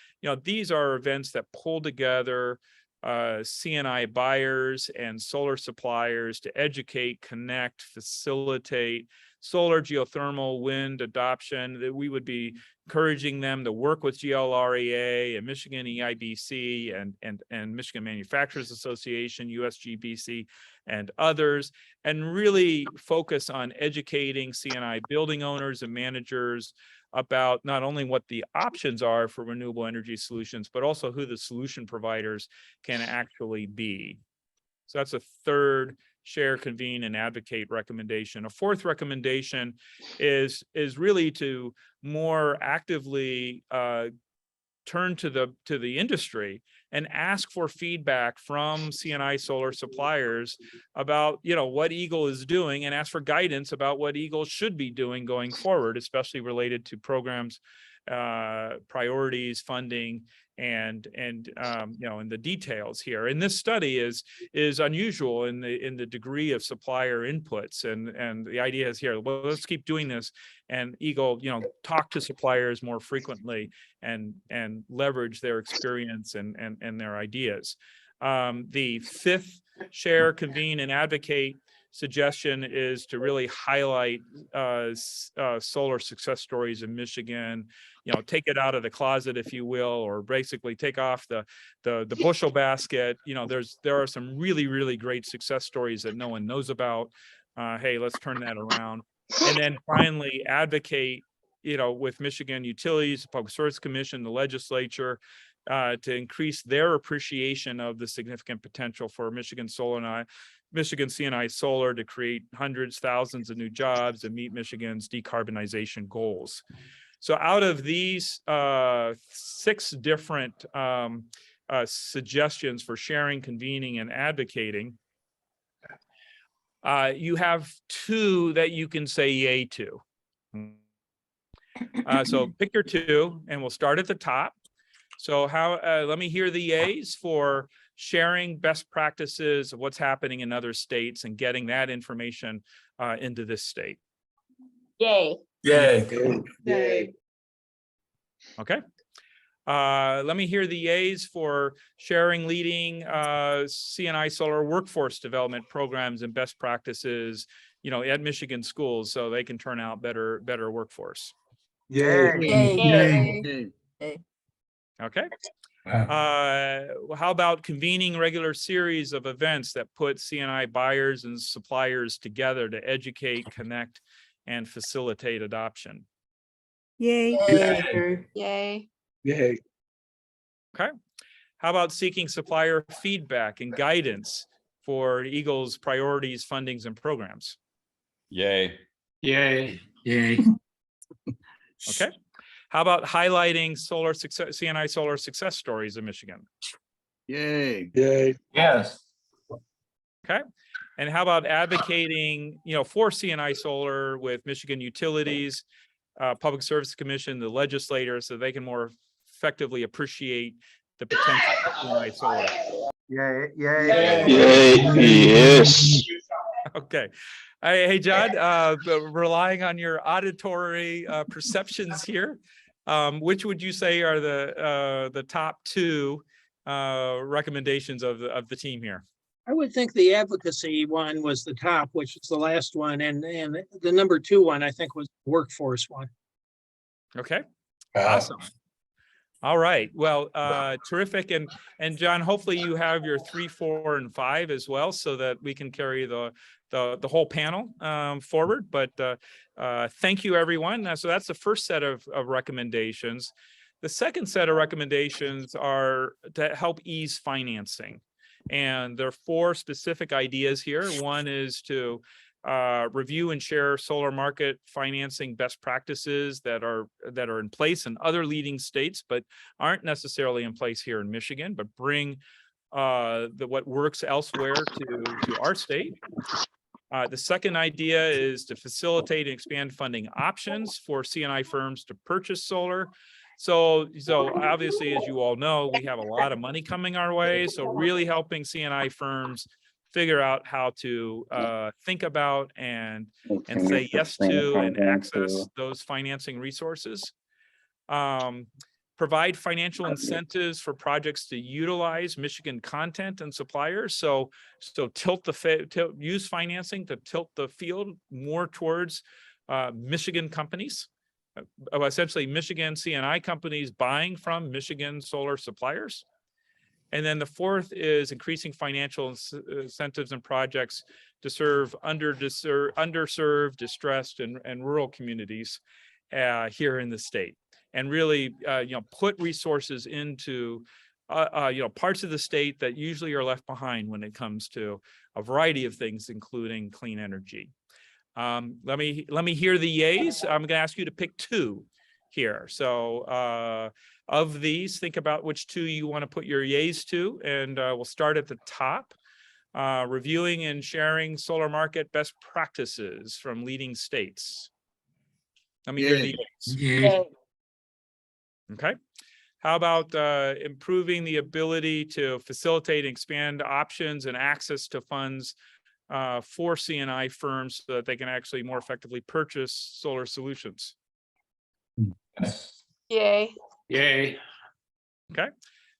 these are events that pull together CNI buyers and solar suppliers to educate, connect, facilitate solar, geothermal, wind adoption. That we would be encouraging them to work with GLREA and Michigan EIBC and Michigan Manufacturers Association, USGBC, and others, and really focus on educating CNI building owners and managers about not only what the options are for renewable energy solutions, but also who the solution providers can actually be. So that's a third share, convene, and advocate recommendation. A fourth recommendation is really to more actively turn to the industry and ask for feedback from C&I solar suppliers about, what Eagle is doing, and ask for guidance about what Eagle should be doing going forward, especially related to programs, priorities, funding, and the details here. And this study is unusual in the degree of supplier inputs, and the idea is here, well, let's keep doing this, and Eagle, talk to suppliers more frequently and leverage their experience and their ideas. The fifth share, convene, and advocate suggestion is to really highlight solar success stories in Michigan, take it out of the closet, if you will, or basically take off the bushel basket. There are some really great success stories that no one knows about. Hey, let's turn that around. And then finally advocate, with Michigan utilities, the Public Service Commission, the legislature, to increase their appreciation of the significant potential for Michigan C&I solar to create hundreds, thousands of new jobs and meet Michigan's decarbonization goals. So out of these 6 different suggestions for sharing, convening, and advocating, you have 2 that you can say yay to. So pick your 2, and we'll start at the top. So let me hear the yays for sharing best practices of what's happening in other states and getting that information into this state. Yay. Yay. Yay. Okay. Let me hear the yays for sharing leading C&I solar workforce development programs and best practices, at Michigan schools, so they can turn out better workforce. Yay. Okay. How about convening regular series of events that put C&I buyers and suppliers together to educate, connect, and facilitate adoption? Yay. Yay. Okay. How about seeking supplier feedback and guidance for Eagle's priorities, fundings, and programs? Yay. Yay. Okay. How about highlighting solar success, C&I solar success stories in Michigan? Yay. Yes. Okay. And how about advocating, for C&I solar with Michigan utilities, Public Service Commission, the legislators, so they can more effectively appreciate the potential of C&I solar? Yes. Okay. Hey, John, relying on your auditory perceptions here, which would you say are the top 2 recommendations of the team here? I would think the advocacy one was the top, which is the last one, and the number 2 one, I think, was the workforce one. Okay, awesome. All right, well, terrific. And John, hopefully you have your 3, 4, and 5 as well, so that we can carry the whole panel forward. But thank you, everyone. So that's the first set of recommendations. The second set of recommendations are to help ease financing. And there are 4 specific ideas here. One is to review and share solar market financing best practices that are in place in other leading states, but aren't necessarily in place here in Michigan, but bring what works elsewhere to our state. The second idea is to facilitate and expand funding options for C&I firms to purchase solar. So obviously, as you all know, we have a lot of money coming our way. So really helping C&I firms figure out how to think about and say yes to and access those financing resources. Provide financial incentives for projects to utilize Michigan content and suppliers. So use financing to tilt the field more towards Michigan companies. Essentially Michigan C&I companies buying from Michigan solar suppliers. And then the fourth is increasing financial incentives and projects to serve underserved, distressed, and rural communities here in the state. And really, put resources into parts of the state that usually are left behind when it comes to a variety of things, including clean energy. Let me hear the yays. I'm going to ask you to pick two here. So of these, think about which two you want to put your yays to, and we'll start at the top. Reviewing and sharing solar market best practices from leading states. Let me hear the yays. Yay. Okay. How about improving the ability to facilitate and expand options and access to funds for C&I firms so that they can actually more effectively purchase solar solutions? Yay. Yay. Okay.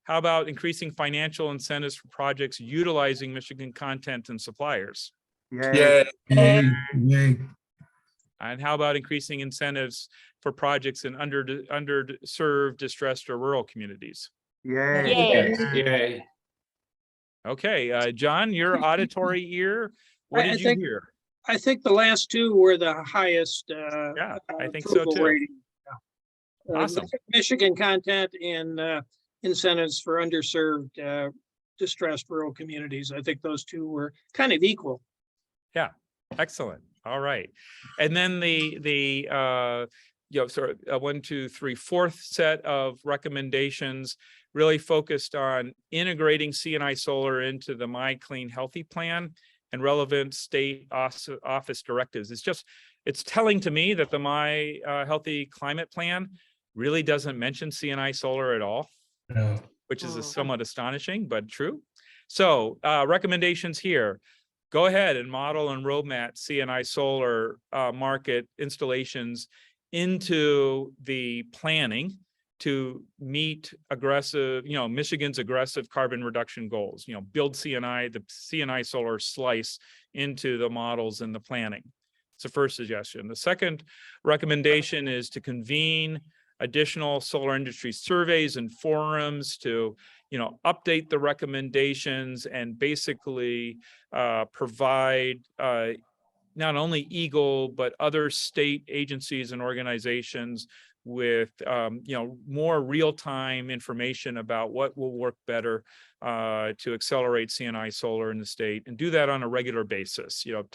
How about increasing financial incentives for projects utilizing Michigan content and suppliers? Yay. And how about increasing incentives for projects in underserved, distressed, or rural communities? Yay. Yay. Okay, John, your auditory ear, what I did you think- hear? I think the last two were the highest. Yeah, I think so approval too. rating. Yeah. Awesome. Michigan content and incentives for underserved, distressed rural communities. I think those two were kind of equal. Yeah, excellent. All right. And then sort of 1, 2, 3, fourth set of recommendations really focused on integrating C&I solar into the My Clean Healthy Plan and relevant state office directives. It's telling to me that the My Healthy Climate Plan really doesn't mention C&I solar at all, which is somewhat astonishing, but true. So recommendations here. Go ahead and model and roadmap C&I solar market installations into the planning to meet aggressive, Michigan's aggressive carbon reduction goals. Build the C&I solar slice into the models and the planning. It's the first suggestion. The second recommendation is to convene additional solar industry surveys and forums to update the recommendations and basically provide not only EGLE, but other state agencies and organizations with more real-time information about what will work better to accelerate C&I solar in the state, and do that on a regular basis. Do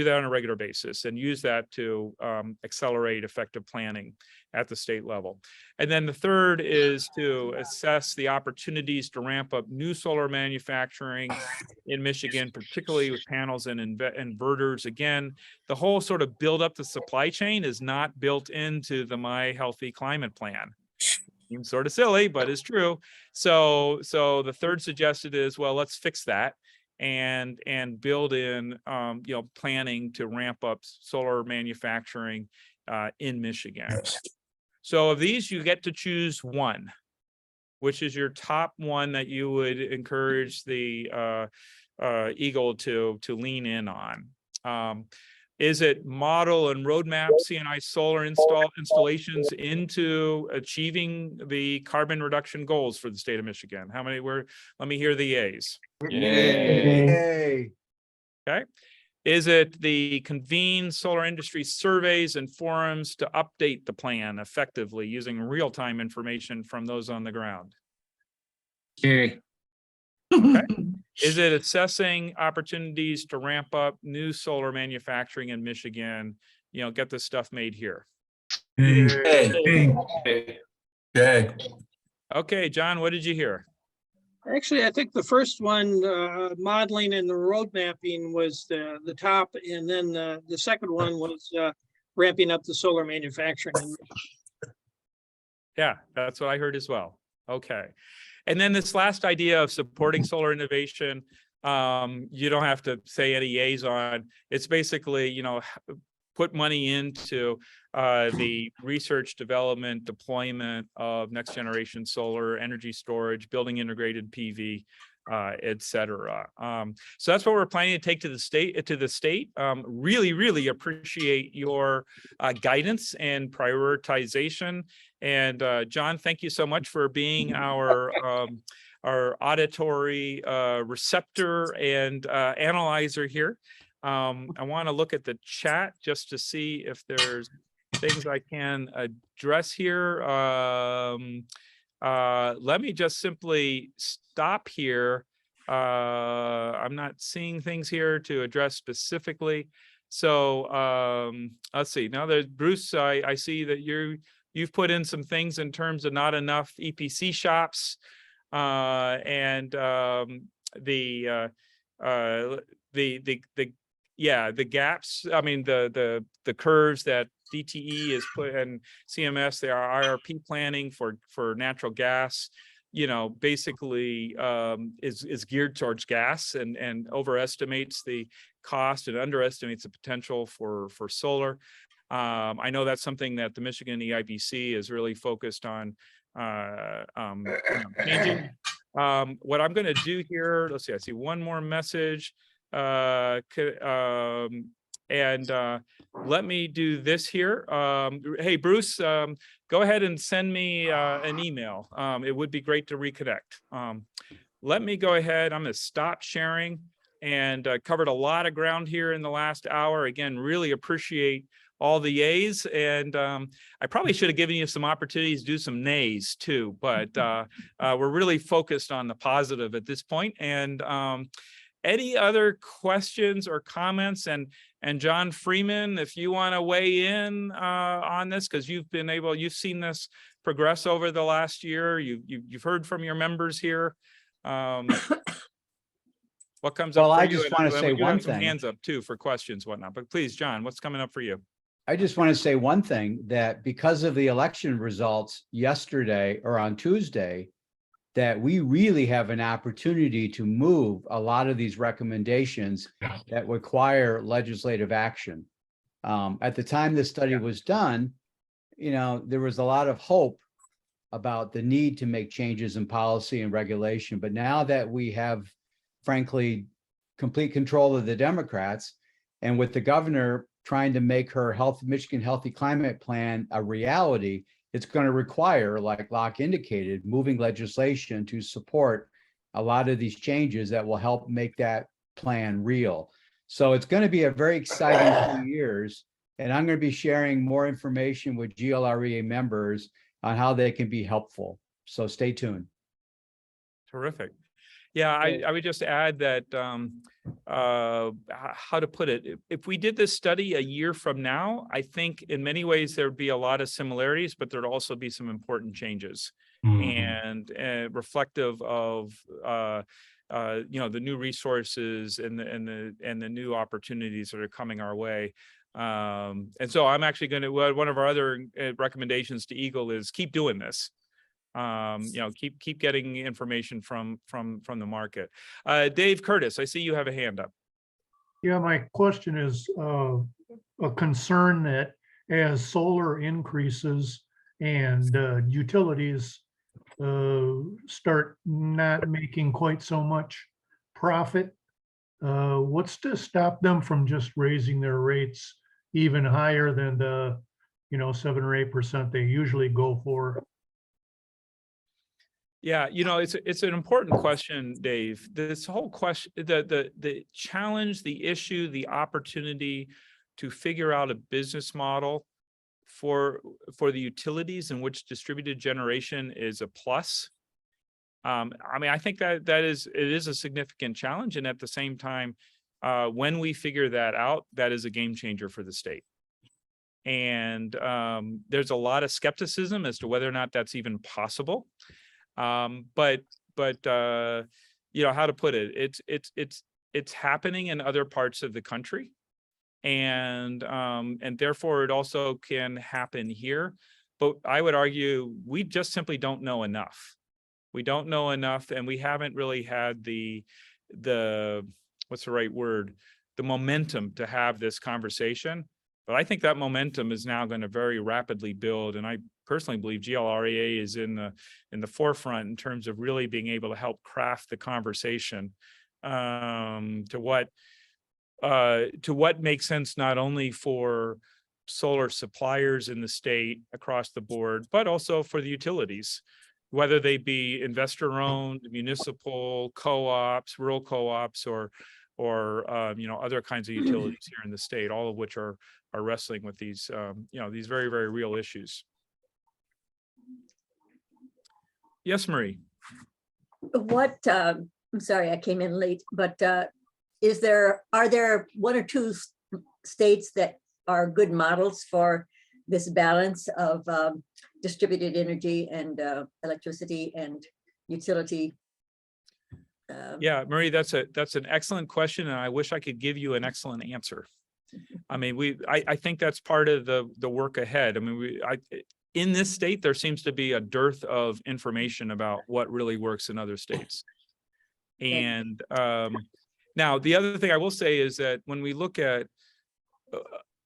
that on a regular basis and use that to accelerate effective planning at the state level. And then the third is to assess the opportunities to ramp up new solar manufacturing in Michigan, particularly with panels and inverters. Again, the whole sort of build up the supply chain is not built into the My Healthy Climate Plan. Seems sort of silly, but it's true. So the third suggested is, well, let's fix that and build in planning to ramp up solar manufacturing in Michigan. Yes. So of these, you get to choose one. Which is your top one that you would encourage the EGLE to lean in on? Is it model and roadmap C&I solar installations into achieving the carbon reduction goals for the state of Michigan? How many were? Let me hear the yeas. Yay. Okay. Is it the convene solar industry surveys and forums to update the plan effectively using real-time information from those on the ground? Yay. Okay. Is it assessing opportunities to ramp up new solar manufacturing in Michigan? Get this stuff made here. Yay. Okay. Okay, John, what did you hear? Actually, I think the first one, modeling and the road mapping, was the top, and then the second one was ramping up the solar manufacturing. Yeah, that's what I heard as well. Okay. And then this last idea of supporting solar innovation, you don't have to say any yays on. It's basically, put money into the research, development, deployment of next generation solar energy storage, building integrated PV, et cetera. So that's what we're planning to take to the state. Really, really appreciate your guidance and prioritization. And John, thank you so much for being our auditory receptor and analyzer here. I want to look at the chat just to see if there's things I can address here. Let me just simply stop here. I'm not seeing things here to address specifically. So let's see. Now there's Bruce. I see that you've put in some things in terms of not enough EPC shops, and the gaps. I mean the curves that DTE is put and CMS, their IRP planning for natural gas, basically is geared towards gas and overestimates the cost and underestimates the potential for solar. I know that's something that the Michigan EIBC is really focused on changing. What I'm going to do here, let's see, I see one more message. Let me do this here. Hey, Bruce, go ahead and send me an email. It would be great to reconnect. Let me go ahead. I'm going to stop sharing and covered a lot of ground here in the last hour. Again, really appreciate all the yays. And I probably should have given you some opportunities to do some nays too, but we're really focused on the positive at this point. And any other questions or comments? And John Freeman, if you want to weigh in on this, because you've seen this progress over the last year. You've heard from your members here. What comes up? Well, for I you? just And want to say we do one have some thing. hands up too for questions, whatnot. But please, John, what's coming up for you? I just want to say one thing, that because of the election results yesterday or on Tuesday, that we really have an opportunity to move a lot of these recommendations that require legislative action. At the time this study was done, there was a lot of hope about the need to make changes in policy and regulation. But now that we have, frankly, complete control of the Democrats, and with the governor trying to make her Michigan Healthy Climate Plan a reality, it's going to require, like Locke indicated, moving legislation to support a lot of these changes that will help make that plan real. So it's going to be a very exciting 2 years, and I'm going to be sharing more information with GLREA members on how they can be helpful. So stay tuned. Terrific. Yeah, I would just add that, how to put it, if we did this study a year from now, I think in many ways there would be a lot of similarities, but there'd also be some important changes and reflective of the new resources and the new opportunities that are coming our way. And so I'm actually going to, one of our other recommendations to Eagle is keep doing this. Keep getting information from the market. Dave Curtis, I see you have a hand up. Yeah, my question is a concern that as solar increases and utilities start not making quite so much profit, what's to stop them from just raising their rates even higher than the 7 or 8% they usually go for? Yeah, it's an important question, Dave. This whole question, the challenge, the issue, the opportunity to figure out a business model for the utilities in which distributed generation is a plus. I think it is a significant challenge, and at the same time, when we figure that out, that is a game changer for the state. And there's a lot of skepticism as to whether or not that's even possible. But how to put it? It's happening in other parts of the country, and therefore it also can happen here. But I would argue we just simply don't know enough. We don't know enough, and we haven't really had the what's the right word? The momentum to have this conversation. But I think that momentum is now going to very rapidly build, and I personally believe GLREA is in the forefront in terms of really being able to help craft the conversation to what makes sense not only for solar suppliers in the state across the board, but also for the utilities, whether they be investor-owned, municipal, co-ops, rural co-ops, or other kinds of utilities here in the state, all of which are wrestling with these these very, very real issues. Yes, Marie. What, I'm sorry, I came in late, but are there one or two states that are good models for this balance of distributed energy and electricity and utility? Yeah, Marie, that's an excellent question, and I wish I could give you an excellent answer. I mean, I think that's part of the work ahead. I mean, in this state, there seems to be a dearth of information about what really works in other states. And now the other thing I will say is that when we look at,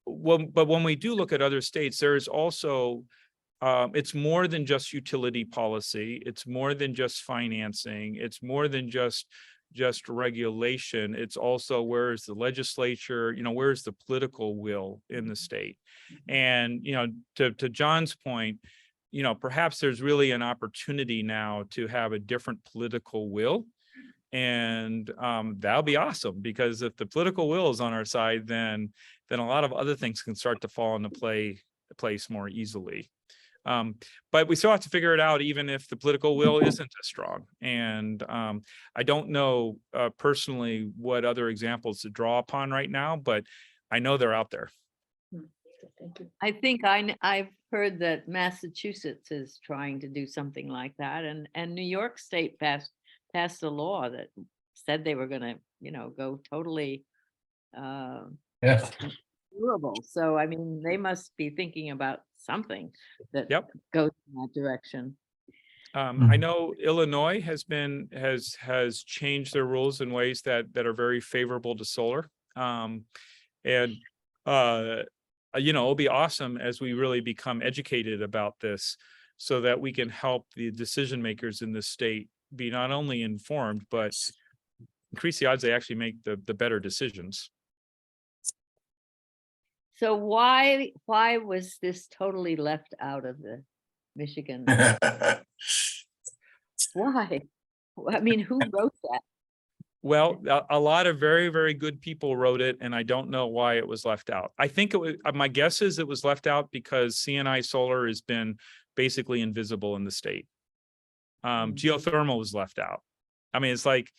when we do look at other states, there is also, it's more than just utility policy. It's more than just financing. It's more than just regulation. It's also, where is the legislature, where is the political will in the state? And, to John's point, perhaps there's really an opportunity now to have a different political will. And that'll be awesome, because if the political will is on our side, then a lot of other things can start to fall into place more easily. But we still have to figure it out, even if the political will isn't as strong. And I don't know personally what other examples to draw upon right now, but I know they're out there. Thank you. I think I've heard that Massachusetts is trying to do something like that, and New York State passed a law that said they were going to, go totally Yeah. renewable. So I mean, they must be thinking about something that goes in that direction. I know Illinois has changed their rules in ways that are very favorable to solar. It'll be awesome as we really become educated about this, so that we can help the decision makers in the state be not only informed, but increase the odds they actually make the better decisions. So why was this totally left out of the Michigan? Why? I mean, who wrote that? Well, a lot of very, very good people wrote it, and I don't know why it was left out. I think it was, my guess is it was left out because CNI solar has been basically invisible in the state. Geothermal was left out. I mean, it's like,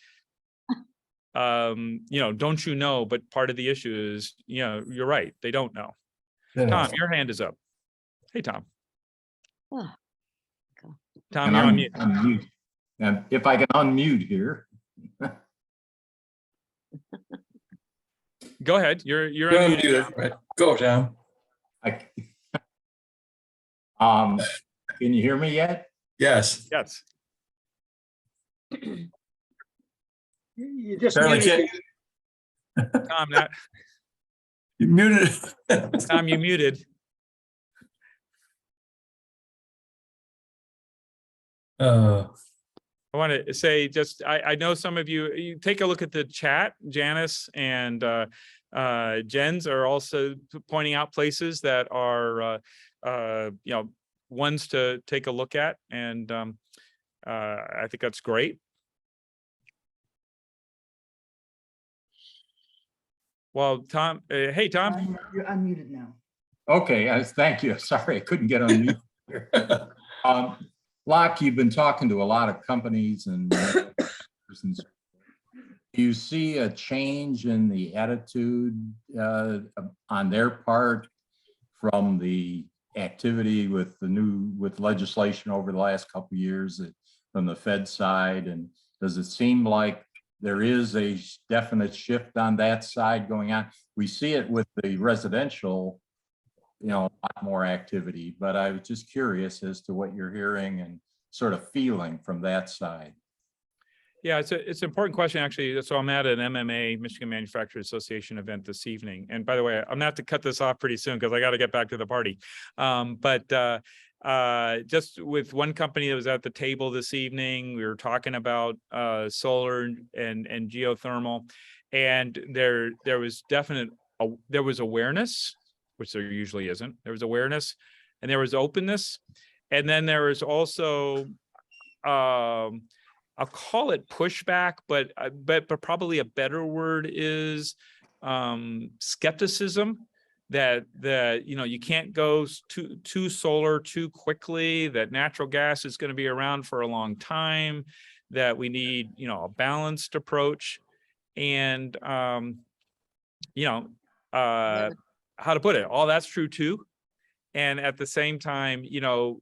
don't you know? But part of the issue is, you're right. They don't know. Tom, your hand is up. Hey, Tom. Oh, Tom, you're on mute. Unmute. And if I can unmute here. Go ahead. You're unmuted. Right. Go, Tom. Can you hear me yet? Yes. Yes. You just Apparently muted. Tom, you muted. Tom, you muted. I want to say, I know some of you take a look at the chat. Janice and Jens are also pointing out places that are, ones to take a look at. And I think that's great. Well, Tom, hey, Tom. You're unmuted now. Okay, thank you. Sorry, I couldn't get unmuted here. Locke, you've been talking to a lot of companies and do you see a change in the attitude on their part from the activity with legislation over the last couple of years from the Fed side? And does it seem like there is a definite shift on that side going on? We see it with the residential, a lot more activity, but I was just curious as to what you're hearing and sort of feeling from that side. Yeah, it's an important question, actually. So I'm at an MMA, Michigan Manufacturers Association event this evening. And by the way, I'm gonna have to cut this off pretty soon because I got to get back to the party. Just with one company that was at the table this evening, we were talking about solar and geothermal, and there was awareness, which there usually isn't. There was awareness, and there was openness, and then there was also I'll call it pushback, but probably a better word is skepticism that you can't go too solar too quickly, that natural gas is going to be around for a long time, that we need, a balanced approach. And, how to put it, all that's true too. And at the same time,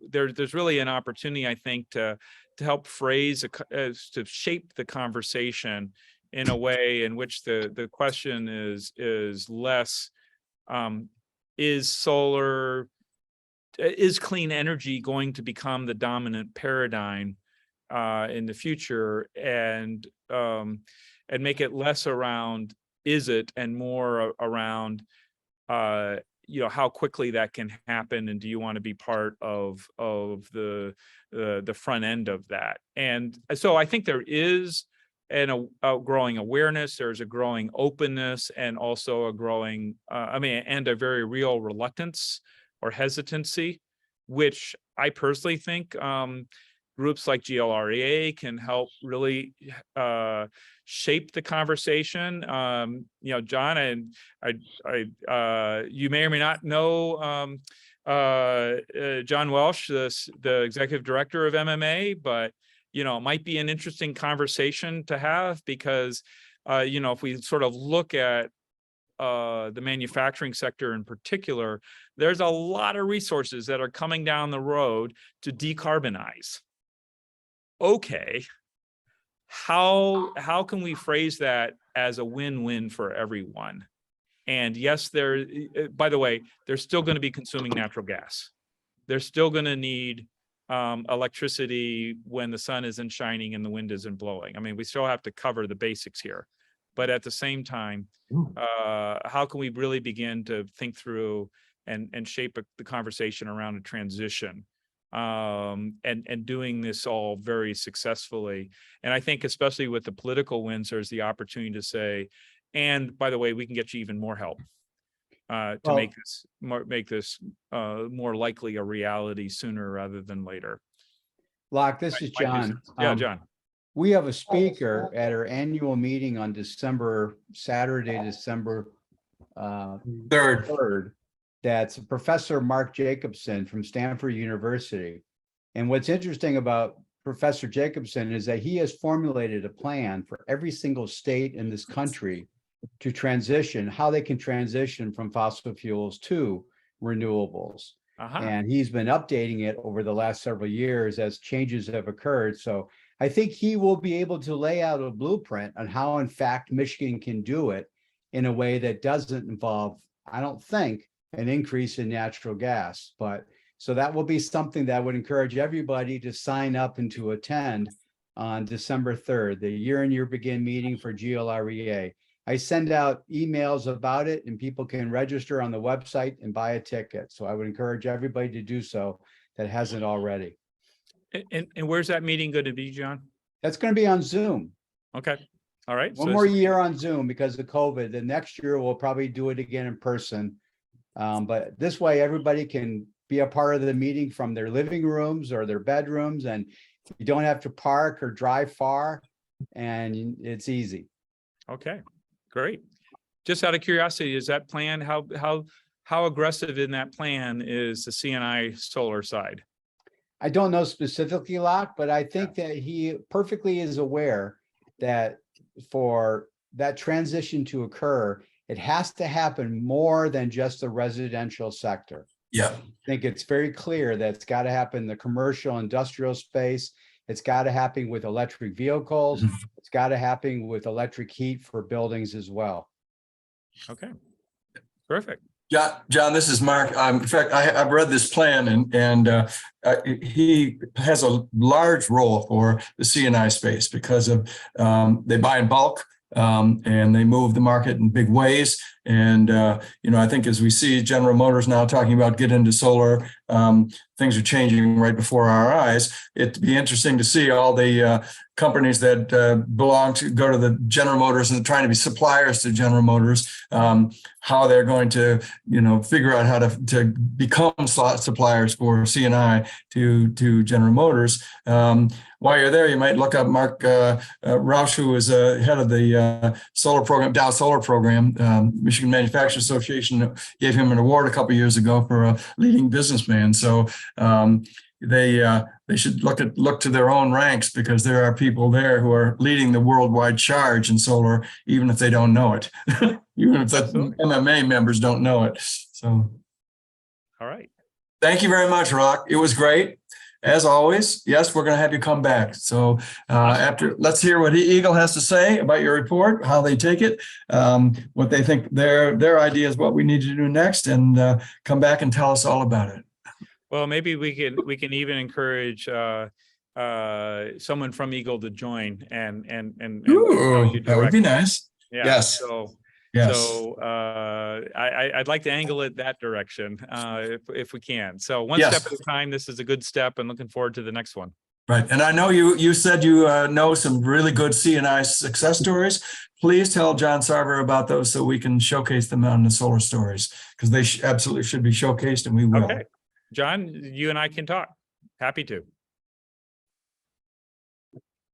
there's really an opportunity, I think, to help phrase, to shape the conversation in a way in which the question is less, is clean energy going to become the dominant paradigm in the future, and make it less around is it, and more around how quickly that can happen, and do you want to be part of the front end of that? And so I think there is a growing awareness, there's a growing openness, and also a growing and a very real reluctance or hesitancy, which I personally think groups like GLREA can help really shape the conversation. John, and you may or may not know John Welsh, the executive director of MMA, but it might be an interesting conversation to have, because if we sort of look at the manufacturing sector in particular, there's a lot of resources that are coming down the road to decarbonize. Okay, how can we phrase that as a win-win for everyone? And yes, by the way, they're still going to be consuming natural gas. They're still going to need electricity when the sun isn't shining and the wind isn't blowing. We still have to cover the basics here. But at the same time, how can we really begin to think through and shape the conversation around a transition, and doing this all very successfly? And I think especially with the political wins, there's the opportunity to say, and by the way, we can get you even more help to make this more likely a reality sooner rather than later. Locke, this is John. Yeah, John. We have a speaker at our annual meeting on Saturday, December 3rd. That's Professor Mark Jacobson from Stanford University. And what's interesting about Professor Jacobson is that he has formulated a plan for every single state in this country to transition, how they can transition from fossil fuels to renewables. And he's been updating it over the last several years as changes have occurred. So I think he will be able to lay out a blueprint on how, in fact, Michigan can do it in a way that doesn't involve, I don't think, an increase in natural gas. But so that will be something that I would encourage everybody to sign up and to attend on December 3rd, the year-in-year begin meeting for GLREA. I send out emails about it, and people can register on the website and buy a ticket. So I would encourage everybody to do so that hasn't already. And where's that meeting going to be, John? That's going to be on Zoom. Okay. All right. One more year on Zoom because of COVID. The next year we'll probably do it again in person. But this way everybody can be a part of the meeting from their living rooms or their bedrooms, and you don't have to park or drive far, and it's easy. Okay, great. Just out of curiosity, is that plan, how aggressive in that plan is the CNI solar side? I don't know specifically, Locke, but I think that he perfectly is aware that for that transition to occur, it has to happen more than just the residential sector. Yeah. I think it's very clear that it's got to happen in the commercial industrial space. It's got to happen with electric vehicles. It's got to happen with electric heat for buildings as well. Okay, perfect. John, this is Mark. In fact, I've read this plan, and he has a large role for the C&I space because of they buy in bulk. And they move the market in big ways. And, I think as we see General Motors now talking about get into solar, things are changing right before our eyes. It'd be interesting to see all the companies that go to the General Motors and trying to be suppliers to General Motors, how they're going to, figure out how to become suppliers for CNI to General Motors. While you're there, you might look up Mark Rausch, who is head of the solar program, Dow Solar Program. Michigan Manufacturers Association gave him an award a couple of years ago for a leading businessman. So they should look to their own ranks, because there are people there who are leading the worldwide charge in solar, even if they don't know it, even if the MMA members don't know it. So, All right. Thank you very much, Rock. It was great. As always, yes, we're going to have you come back. So let's hear what Eagle has to say about your report, how they take it, what they think their ideas, what we need to do next, and come back and tell us all about it. Well, maybe we can even encourage someone from Eagle to join and tell you that would be nice. Yeah. Yes. So I'd like to angle it that direction if we can. So one step at a time. This is a good step, and looking forward to the next one. Right. And I know you said you know some really good CNI success stories. Please tell John Sarver about those so we can showcase them on the Solar Stories, because they absolutely should be showcased, and we will. Okay. John, you and I can talk. Happy to.